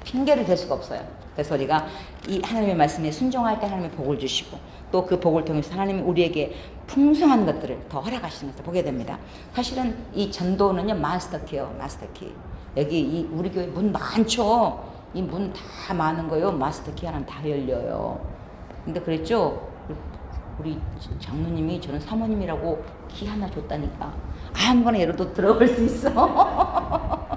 핑계를 댈 수가 없어요. 그래서 우리가 이 하나님의 말씀에 순종할 때 하나님의 복을 주시고 또 그 복을 통해서 하나님이 우리에게 풍성한 것들을 더 허락하시는 것을 보게 됩니다. 사실은 이 전도는요 마스터키요. 마스터키. 여기 이 우리 교회 문 많죠. 이 문 다 많은 거요. 마스터키 하나는 다 열려요. 근데 그랬죠. 우리 장로님이 저는 사모님이라고 키 하나 줬다니까 아무거나 열어도 들어갈 수 있어.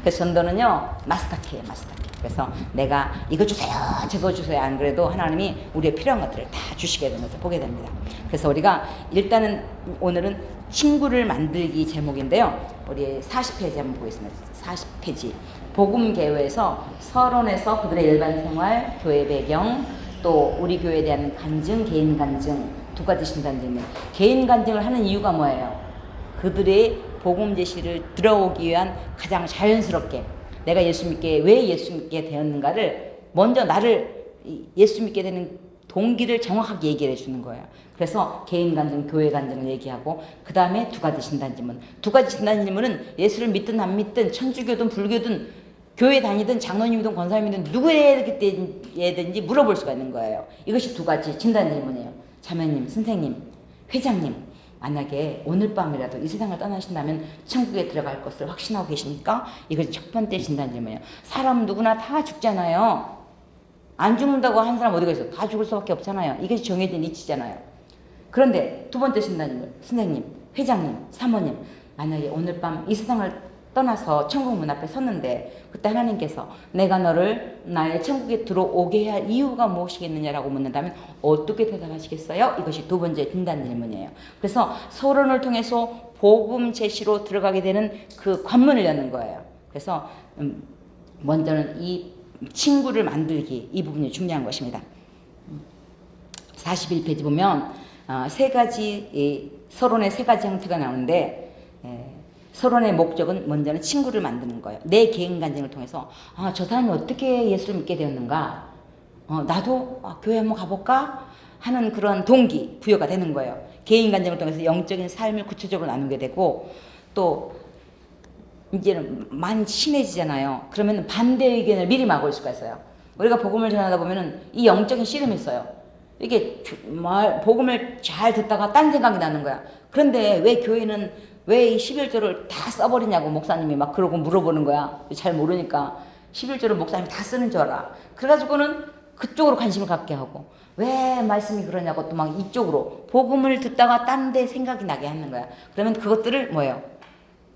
그래서 전도는요 마스터키예요. 마스터키. 그래서 내가 이거 주세요 저거 주세요 안 그래도 하나님이 우리의 필요한 것들을 다 주시게 되는 것을 보게 됩니다. 그래서 우리가 일단은 오늘은 친구를 만들기 제목인데요. 우리 40페이지 한번 보겠습니다. 40페이지 복음계회에서 서론에서 그들의 일반 생활, 교회 배경, 또 우리 교회에 대한 간증, 개인 간증 두 가지 신단질문. 개인 간증을 하는 이유가 뭐예요? 그들의 복음 제시를 들어오기 위한 가장 자연스럽게 내가 예수 믿게 왜 예수 믿게 되었는가를 먼저 나를 예수 믿게 되는 동기를 정확하게 얘기를 해주는 거예요. 그래서 개인 간증, 교회 간증을 얘기하고 그 다음에 두 가지 진단질문. 두 가지 진단질문은 예수를 믿든 안 믿든 천주교든 불교든 교회 다니든 장로님이든 권사님이든 누구에게든지 물어볼 수가 있는 거예요. 이것이 두 가지 진단질문이에요. 자매님, 선생님, 회장님 만약에 오늘 밤이라도 이 세상을 떠나신다면 천국에 들어갈 것을 확신하고 계십니까? 이것이 첫 번째 진단질문이에요. 사람 누구나 다 죽잖아요. 안 죽는다고 한 사람 어디가 있어? 다 죽을 수밖에 없잖아요. 이것이 정해진 이치잖아요. 그런데 두 번째 진단질문. 선생님, 회장님, 사모님 만약에 오늘 밤 이 세상을 떠나서 천국 문 앞에 섰는데 그때 하나님께서 내가 너를 나의 천국에 들어오게 할 이유가 무엇이겠느냐라고 묻는다면 어떻게 대답하시겠어요? 이것이 두 번째 진단 질문이에요. 그래서 서론을 통해서 복음 제시로 들어가게 되는 그 관문을 여는 거예요. 그래서 먼저는 이 친구를 만들기 이 부분이 중요한 것입니다. 41페이지 보면 세 가지 서론의 세 가지 형태가 나오는데 서론의 목적은 먼저는 친구를 만드는 거예요. 내 개인 간증을 통해서 저 사람이 어떻게 예수를 믿게 되었는가 나도 교회 한번 가볼까 하는 그런 동기 부여가 되는 거예요. 개인 간증을 통해서 영적인 삶을 구체적으로 나누게 되고 또 이제는 많이 친해지잖아요. 그러면 반대 의견을 미리 막을 수가 있어요. 우리가 복음을 전하다 보면은 이 영적인 씨름이 있어요. 이게 복음을 잘 듣다가 딴 생각이 나는 거야. 그런데 왜 교회는 왜 이 11조를 다 써버리냐고 목사님이 막 그러고 물어보는 거야. 잘 모르니까 11조를 목사님이 다 쓰는 줄 알아. 그래가지고는 그쪽으로 관심을 갖게 하고 왜 말씀이 그러냐고 또 막 이쪽으로 복음을 듣다가 딴 데 생각이 나게 하는 거야. 그러면 그것들을 뭐예요?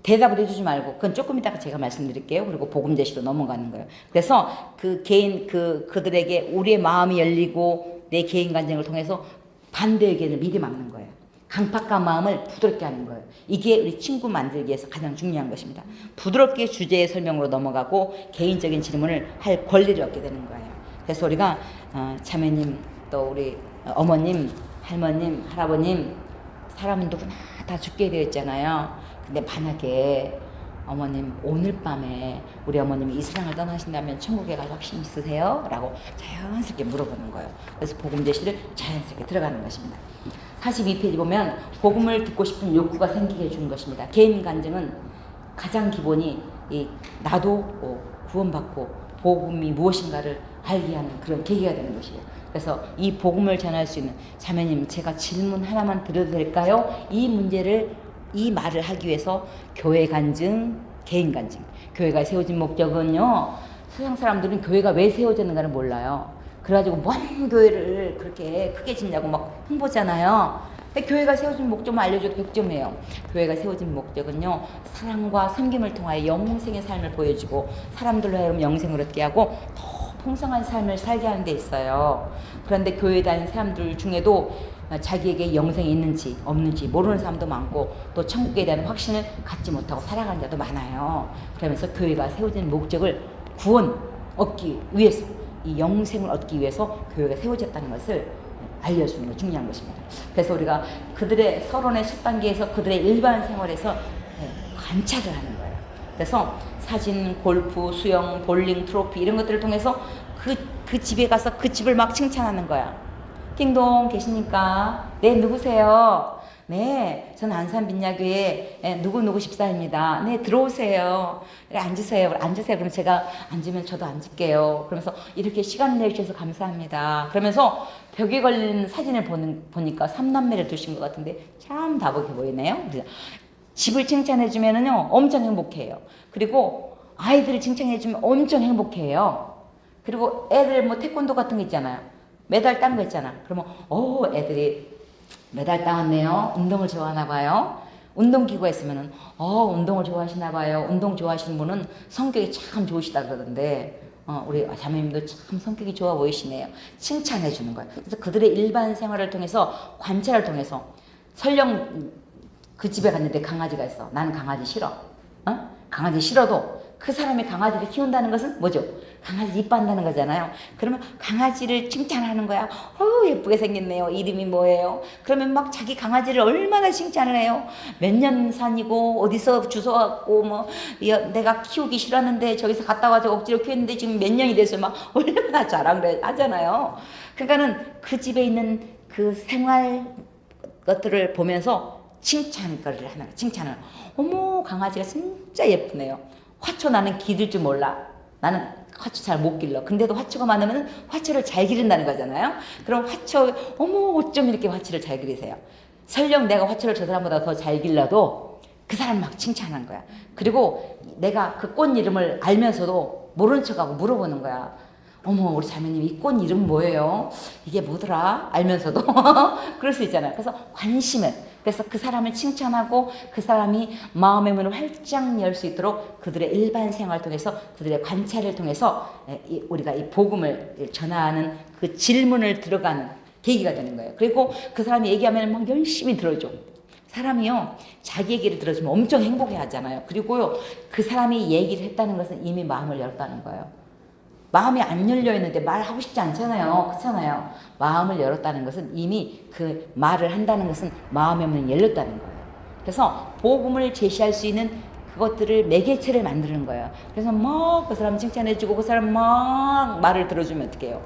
대답을 해주지 말고 그건 조금 이따가 제가 말씀드릴게요. 그리고 복음 제시로 넘어가는 거예요. 그래서 그 개인 그들에게 우리의 마음이 열리고 내 개인 간증을 통해서 반대 의견을 미리 막는 거예요. 강팍한 마음을 부드럽게 하는 거예요. 이게 우리 친구 만들기에서 가장 중요한 것입니다. 부드럽게 주제의 설명으로 넘어가고 개인적인 질문을 할 권리를 얻게 되는 거예요. 그래서 우리가 자매님 또 우리 어머님, 할머님, 할아버님 사람은 누구나 다 죽게 되어 있잖아요. 근데 만약에 어머님 오늘 밤에 우리 어머님이 이 세상을 떠나신다면 천국에 갈 확신 있으세요? 라고 자연스럽게 물어보는 거예요. 그래서 복음 제시를 자연스럽게 들어가는 것입니다. 42페이지 보면 복음을 듣고 싶은 욕구가 생기게 해주는 것입니다. 개인 간증은 가장 기본이 나도 구원받고 복음이 무엇인가를 알게 하는 그런 계기가 되는 것이에요. 그래서 이 복음을 전할 수 있는 자매님 제가 질문 하나만 드려도 될까요? 이 말을 하기 위해서 교회 간증, 개인 간증. 교회가 세워진 목적은요, 서양 사람들은 교회가 왜 세워졌는가를 몰라요. 그래가지고 뭔 교회를 그렇게 크게 짓냐고 막 홍보잖아요. 근데 교회가 세워진 목적만 알려줘도 100점이에요. 교회가 세워진 목적은요, 사랑과 섬김을 통하여 영생의 삶을 보여주고 사람들로 하여금 영생을 얻게 하고 더 풍성한 삶을 살게 하는 데 있어요. 그런데 교회에 다니는 사람들 중에도 자기에게 영생이 있는지 없는지 모르는 사람도 많고 또 천국에 대한 확신을 갖지 못하고 살아가는 자도 많아요. 그러면서 교회가 세워진 목적을 구원 얻기 위해서, 이 영생을 얻기 위해서 교회가 세워졌다는 것을 알려주는 거 중요한 것입니다. 그래서 우리가 그들의 서론의 첫 단계에서 그들의 일반 생활에서 관찰을 하는 거예요. 그래서 사진, 골프, 수영, 볼링, 트로피 이런 것들을 통해서 그 집에 가서 그 집을 막 칭찬하는 거야. 띵동 계십니까? 네, 누구세요? 네, 저는 안산 민야교회 누구누구 집사입니다. 네, 들어오세요. 네, 앉으세요. 그럼 제가 앉으면 저도 앉을게요. 그러면서 이렇게 시간을 내주셔서 감사합니다. 그러면서 벽에 걸린 사진을 보니까 3남매를 두신 것 같은데 참 다복해 보이네요. 집을 칭찬해주면은요, 엄청 행복해요. 그리고 아이들을 칭찬해주면 엄청 행복해요. 그리고 애들 뭐 태권도 같은 거 있잖아요. 메달 딴 거 있잖아. 그러면 애들이 메달 따왔네요. 운동을 좋아하나 봐요. 운동기구가 있으면은 운동을 좋아하시나 봐요. 운동 좋아하시는 분은 성격이 참 좋으시다 그러던데 우리 자매님도 참 성격이 좋아 보이시네요. 칭찬해 주는 거예요. 그래서 그들의 일반 생활을 통해서, 관찰을 통해서, 설령 그 집에 갔는데 강아지가 있어. 나는 강아지 싫어. 강아지 싫어도 그 사람이 강아지를 키운다는 것은 뭐죠? 강아지 이뻐한다는 거잖아요. 그러면 강아지를 칭찬하는 거야. 예쁘게 생겼네요. 이름이 뭐예요? 그러면 막 자기 강아지를 얼마나 칭찬을 해요. 몇 년 산이고 어디서 주워왔고 뭐 내가 키우기 싫었는데 저기서 갔다 와서 억지로 키웠는데 지금 몇 년이 돼서 막 얼마나 자랑을 하잖아요. 그러니까는 그 집에 있는 그 생활 것들을 보면서 칭찬거리를 하는 거야. 칭찬을. 어머, 강아지가 진짜 예쁘네요. 화초 나는 기를 줄 몰라. 나는 화초 잘 못 길러. 근데도 화초가 많으면 화초를 잘 기른다는 거잖아요. 그럼 어머, 어쩜 이렇게 화초를 잘 기르세요. 설령 내가 화초를 저 사람보다 더 잘 길러도 그 사람 막 칭찬한 거야. 그리고 내가 그 꽃 이름을 알면서도 모른 척하고 물어보는 거야. 어머, 우리 자매님 이 꽃 이름 뭐예요? 이게 뭐더라? 알면서도 그럴 수 있잖아요. 그래서 그래서 그 사람을 칭찬하고 그 사람이 마음의 문을 활짝 열 수 있도록 그들의 일반 생활을 통해서, 그들의 관찰을 통해서 우리가 이 복음을 전하는 그 질문을 들어가는 계기가 되는 거예요. 그리고 그 사람이 얘기하면 막 열심히 들어줘. 사람이요, 자기 얘기를 들어주면 엄청 행복해 하잖아요. 그리고요, 그 사람이 얘기를 했다는 것은 이미 마음을 열었다는 거예요. 마음이 안 열려 있는데 말하고 싶지 않잖아요. 그렇잖아요. 마음을 열었다는 것은 이미 그 말을 한다는 것은 마음의 문이 열렸다는 거예요. 그래서 복음을 제시할 수 있는 그것들을 매개체를 만드는 거예요. 그래서 막 그 사람 칭찬해주고 그 사람 막 말을 들어주면 어떡해요?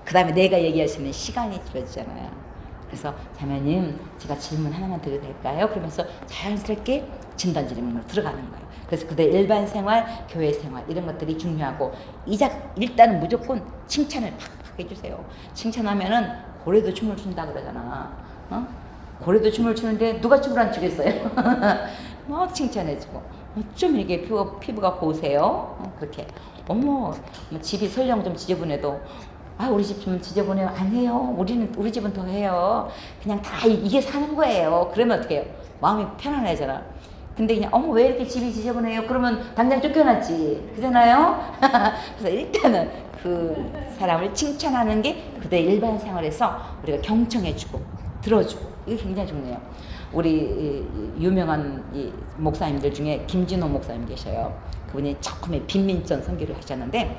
그 다음에 내가 얘기할 수 있는 시간이 주어지잖아요. 그래서 자매님, 제가 질문 하나만 드려도 될까요? 그러면서 자연스럽게 진단 질문으로 들어가는 거예요. 그래서 그들의 일반 생활, 교회 생활 이런 것들이 중요하고, 일단은 무조건 칭찬을 팍팍 해주세요. 칭찬하면은 고래도 춤을 춘다 그러잖아. 고래도 춤을 추는데 누가 춤을 안 추겠어요? 막 칭찬해주고, 어쩜 이렇게 피부가 고우세요? 그렇게. 어머, 집이 설령 좀 지저분해도 우리 집 좀 지저분해요. 아니에요. 우리 집은 더 해요. 그냥 다 이게 사는 거예요. 그러면 어떻게 해요? 마음이 편안해잖아. 근데 그냥 어머, 왜 이렇게 집이 지저분해요? 그러면 당장 쫓겨났지. 그잖아요? 그래서 일단은 그 사람을 칭찬하는 게 그들의 일반 생활에서 우리가 경청해주고 들어주고, 이게 굉장히 중요해요. 우리 유명한 이 목사님들 중에 김진호 목사님 계셔요. 그분이 처음에 빈민전 선교를 하셨는데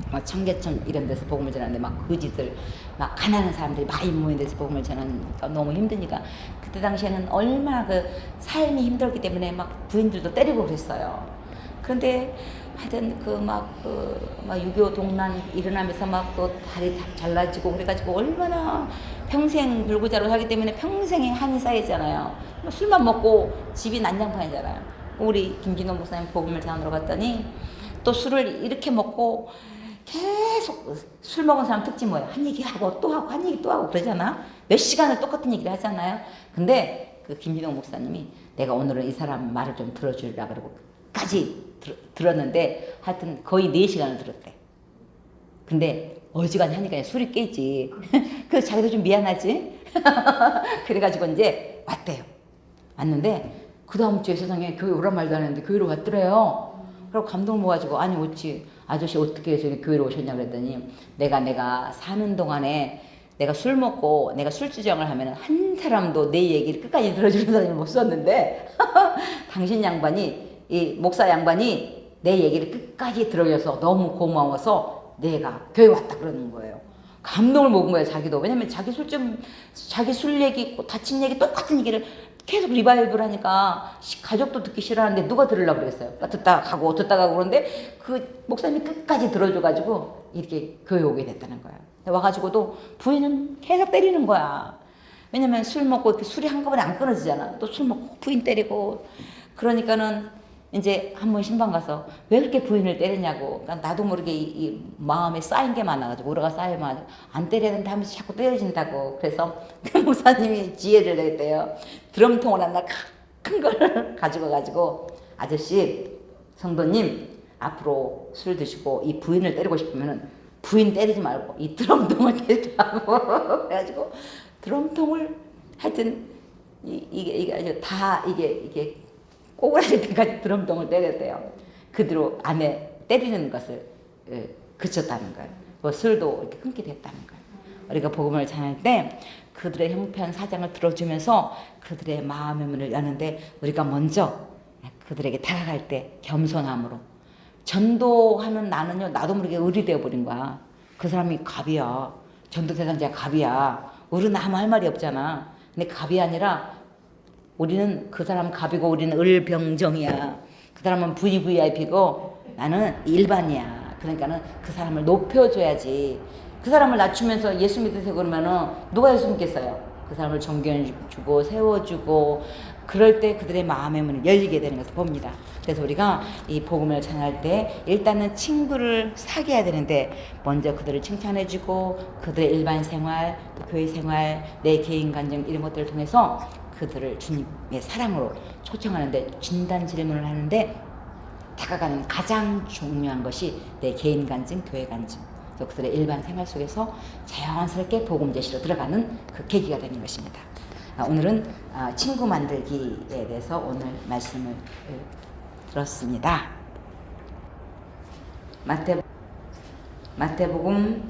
막 청계천 이런 데서 복음을 전하는데 막 거지들, 막 가난한 사람들이 많이 모인 데서 복음을 전하니까 너무 힘드니까, 그때 당시에는 얼마나 그 삶이 힘들었기 때문에 막 부인들도 때리고 그랬어요. 그런데 하여튼 막 6.25 동란 일어나면서 막 또 다리 다 잘라지고 그래가지고 얼마나 평생 불구자로 살기 때문에 평생에 한이 쌓이잖아요. 술만 먹고 집이 난장판이잖아요. 우리 김진호 목사님 복음을 전하러 갔더니 또 술을 이렇게 먹고 계속 술 먹은 사람 특징 뭐예요? 한 얘기 하고 또 하고 한 얘기 또 하고 그러잖아. 몇 시간을 똑같은 얘기를 하잖아요. 근데 그 김진호 목사님이 내가 오늘은 이 사람 말을 좀 들어주려고 그러고 끝까지 들었는데 하여튼 거의 4시간을 들었대. 근데 어지간히 하니까 술이 깨지. 그래서 자기도 좀 미안하지. 그래가지고 이제 왔대요. 왔는데 그 다음 주에 세상에 교회 오란 말도 안 했는데 교회로 왔더래요. 그리고 감동을 먹어가지고 아니 어찌 아저씨 어떻게 해서 교회로 오셨냐 그랬더니 내가 사는 동안에 내가 술 먹고 내가 술주정을 하면 한 사람도 내 얘기를 끝까지 들어주는 사람이 못 썼는데 당신 양반이 이 목사 양반이 내 얘기를 끝까지 들어줘서 너무 고마워서 내가 교회 왔다 그러는 거예요. 감동을 먹은 거예요, 자기도. 왜냐면 자기 술 얘기, 다친 얘기, 똑같은 얘기를 계속 리바이벌 하니까 가족도 듣기 싫어하는데 누가 들으려고 그랬어요. 듣다가 가고 그러는데 그 목사님이 끝까지 들어줘가지고 이렇게 교회 오게 됐다는 거예요. 와가지고도 부인은 계속 때리는 거야. 왜냐면 술 먹고 이렇게 술이 한꺼번에 안 끊어지잖아. 또 술 먹고 부인 때리고. 그러니까는 이제 한 번 신방 가서 왜 그렇게 부인을 때리냐고. 그러니까 나도 모르게 이 마음에 쌓인 게 많아가지고 우라가 쌓이면 안 때려야 된다 하면서 자꾸 때려진다고. 그래서 그 목사님이 지혜를 냈대요. 드럼통을 하나 큰 걸 가지고 아저씨 성도님 앞으로 술 드시고 이 부인을 때리고 싶으면은 부인 때리지 말고 이 드럼통을 때리라고. 그래가지고 드럼통을 하여튼 이게 아주 다 이게 꼬그라질 때까지 드럼통을 때렸대요. 그대로 안에 때리는 것을 그쳤다는 거예요. 뭐 술도 이렇게 끊게 됐다는 거예요. 우리가 복음을 전할 때 그들의 형편 사정을 들어주면서 그들의 마음의 문을 여는데 우리가 먼저 그들에게 다가갈 때 겸손함으로 전도하는 나는요 나도 모르게 을이 되어버린 거야. 그 사람이 갑이야. 전도 대상자가 갑이야. 을은 아무 할 말이 없잖아. 근데 갑이 아니라 우리는 그 사람 갑이고 우리는 을병정이야. 그 사람은 VVIP고 나는 일반이야. 그러니까는 그 사람을 높여줘야지. 그 사람을 낮추면서 예수 믿으세요 그러면은 누가 예수 믿겠어요? 그 사람을 존경해주고 세워주고 그럴 때 그들의 마음의 문이 열리게 되는 것을 봅니다. 그래서 우리가 이 복음을 전할 때 일단은 친구를 사귀어야 되는데 먼저 그들을 칭찬해주고 그들의 일반 생활, 교회 생활, 내 개인 간증 이런 것들을 통해서 그들을 주님의 사랑으로 초청하는데 진단 질문을 하는데 다가가는 가장 중요한 것이 내 개인 간증, 교회 간증. 그들의 일반 생활 속에서 자연스럽게 복음 제시로 들어가는 그 계기가 되는 것입니다. 오늘은 친구 만들기에 대해서 오늘 말씀을 들었습니다. 마태복음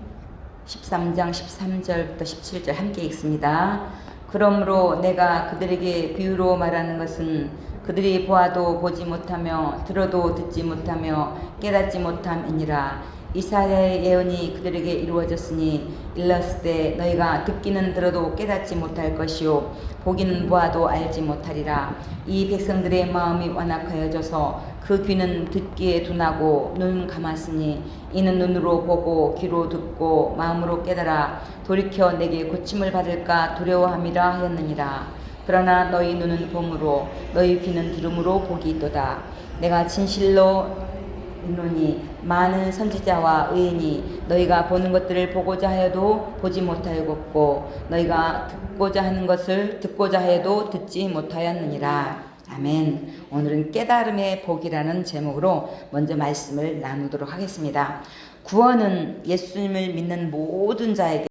13장 13절부터 17절 함께 읽습니다. 그러므로 내가 그들에게 비유로 말하는 것은 그들이 보아도 보지 못하며 들어도 듣지 못하며 깨닫지 못함이니라. 이사야의 예언이 그들에게 이루어졌으니 일렀을 때 너희가 듣기는 들어도 깨닫지 못할 것이요 보기는 보아도 알지 못하리라. 이 백성들의 마음이 완악하여져서 그 귀는 듣기에 둔하고 눈은 감았으니 이는 눈으로 보고 귀로 듣고 마음으로 깨달아 돌이켜 내게 고침을 받을까 두려워함이라 하였느니라. 그러나 너희 눈은 봄으로 너희 귀는 들음으로 복이 있도다. 내가 진실로 이노니 많은 선지자와 의인이 너희가 보는 것들을 보고자 하여도 보지 못하였고 너희가 듣고자 하는 것을 듣고자 하여도 듣지 못하였느니라. 아멘. 오늘은 깨달음의 복이라는 제목으로 먼저 말씀을 나누도록 하겠습니다. 구원은 예수님을 믿는 모든 자에게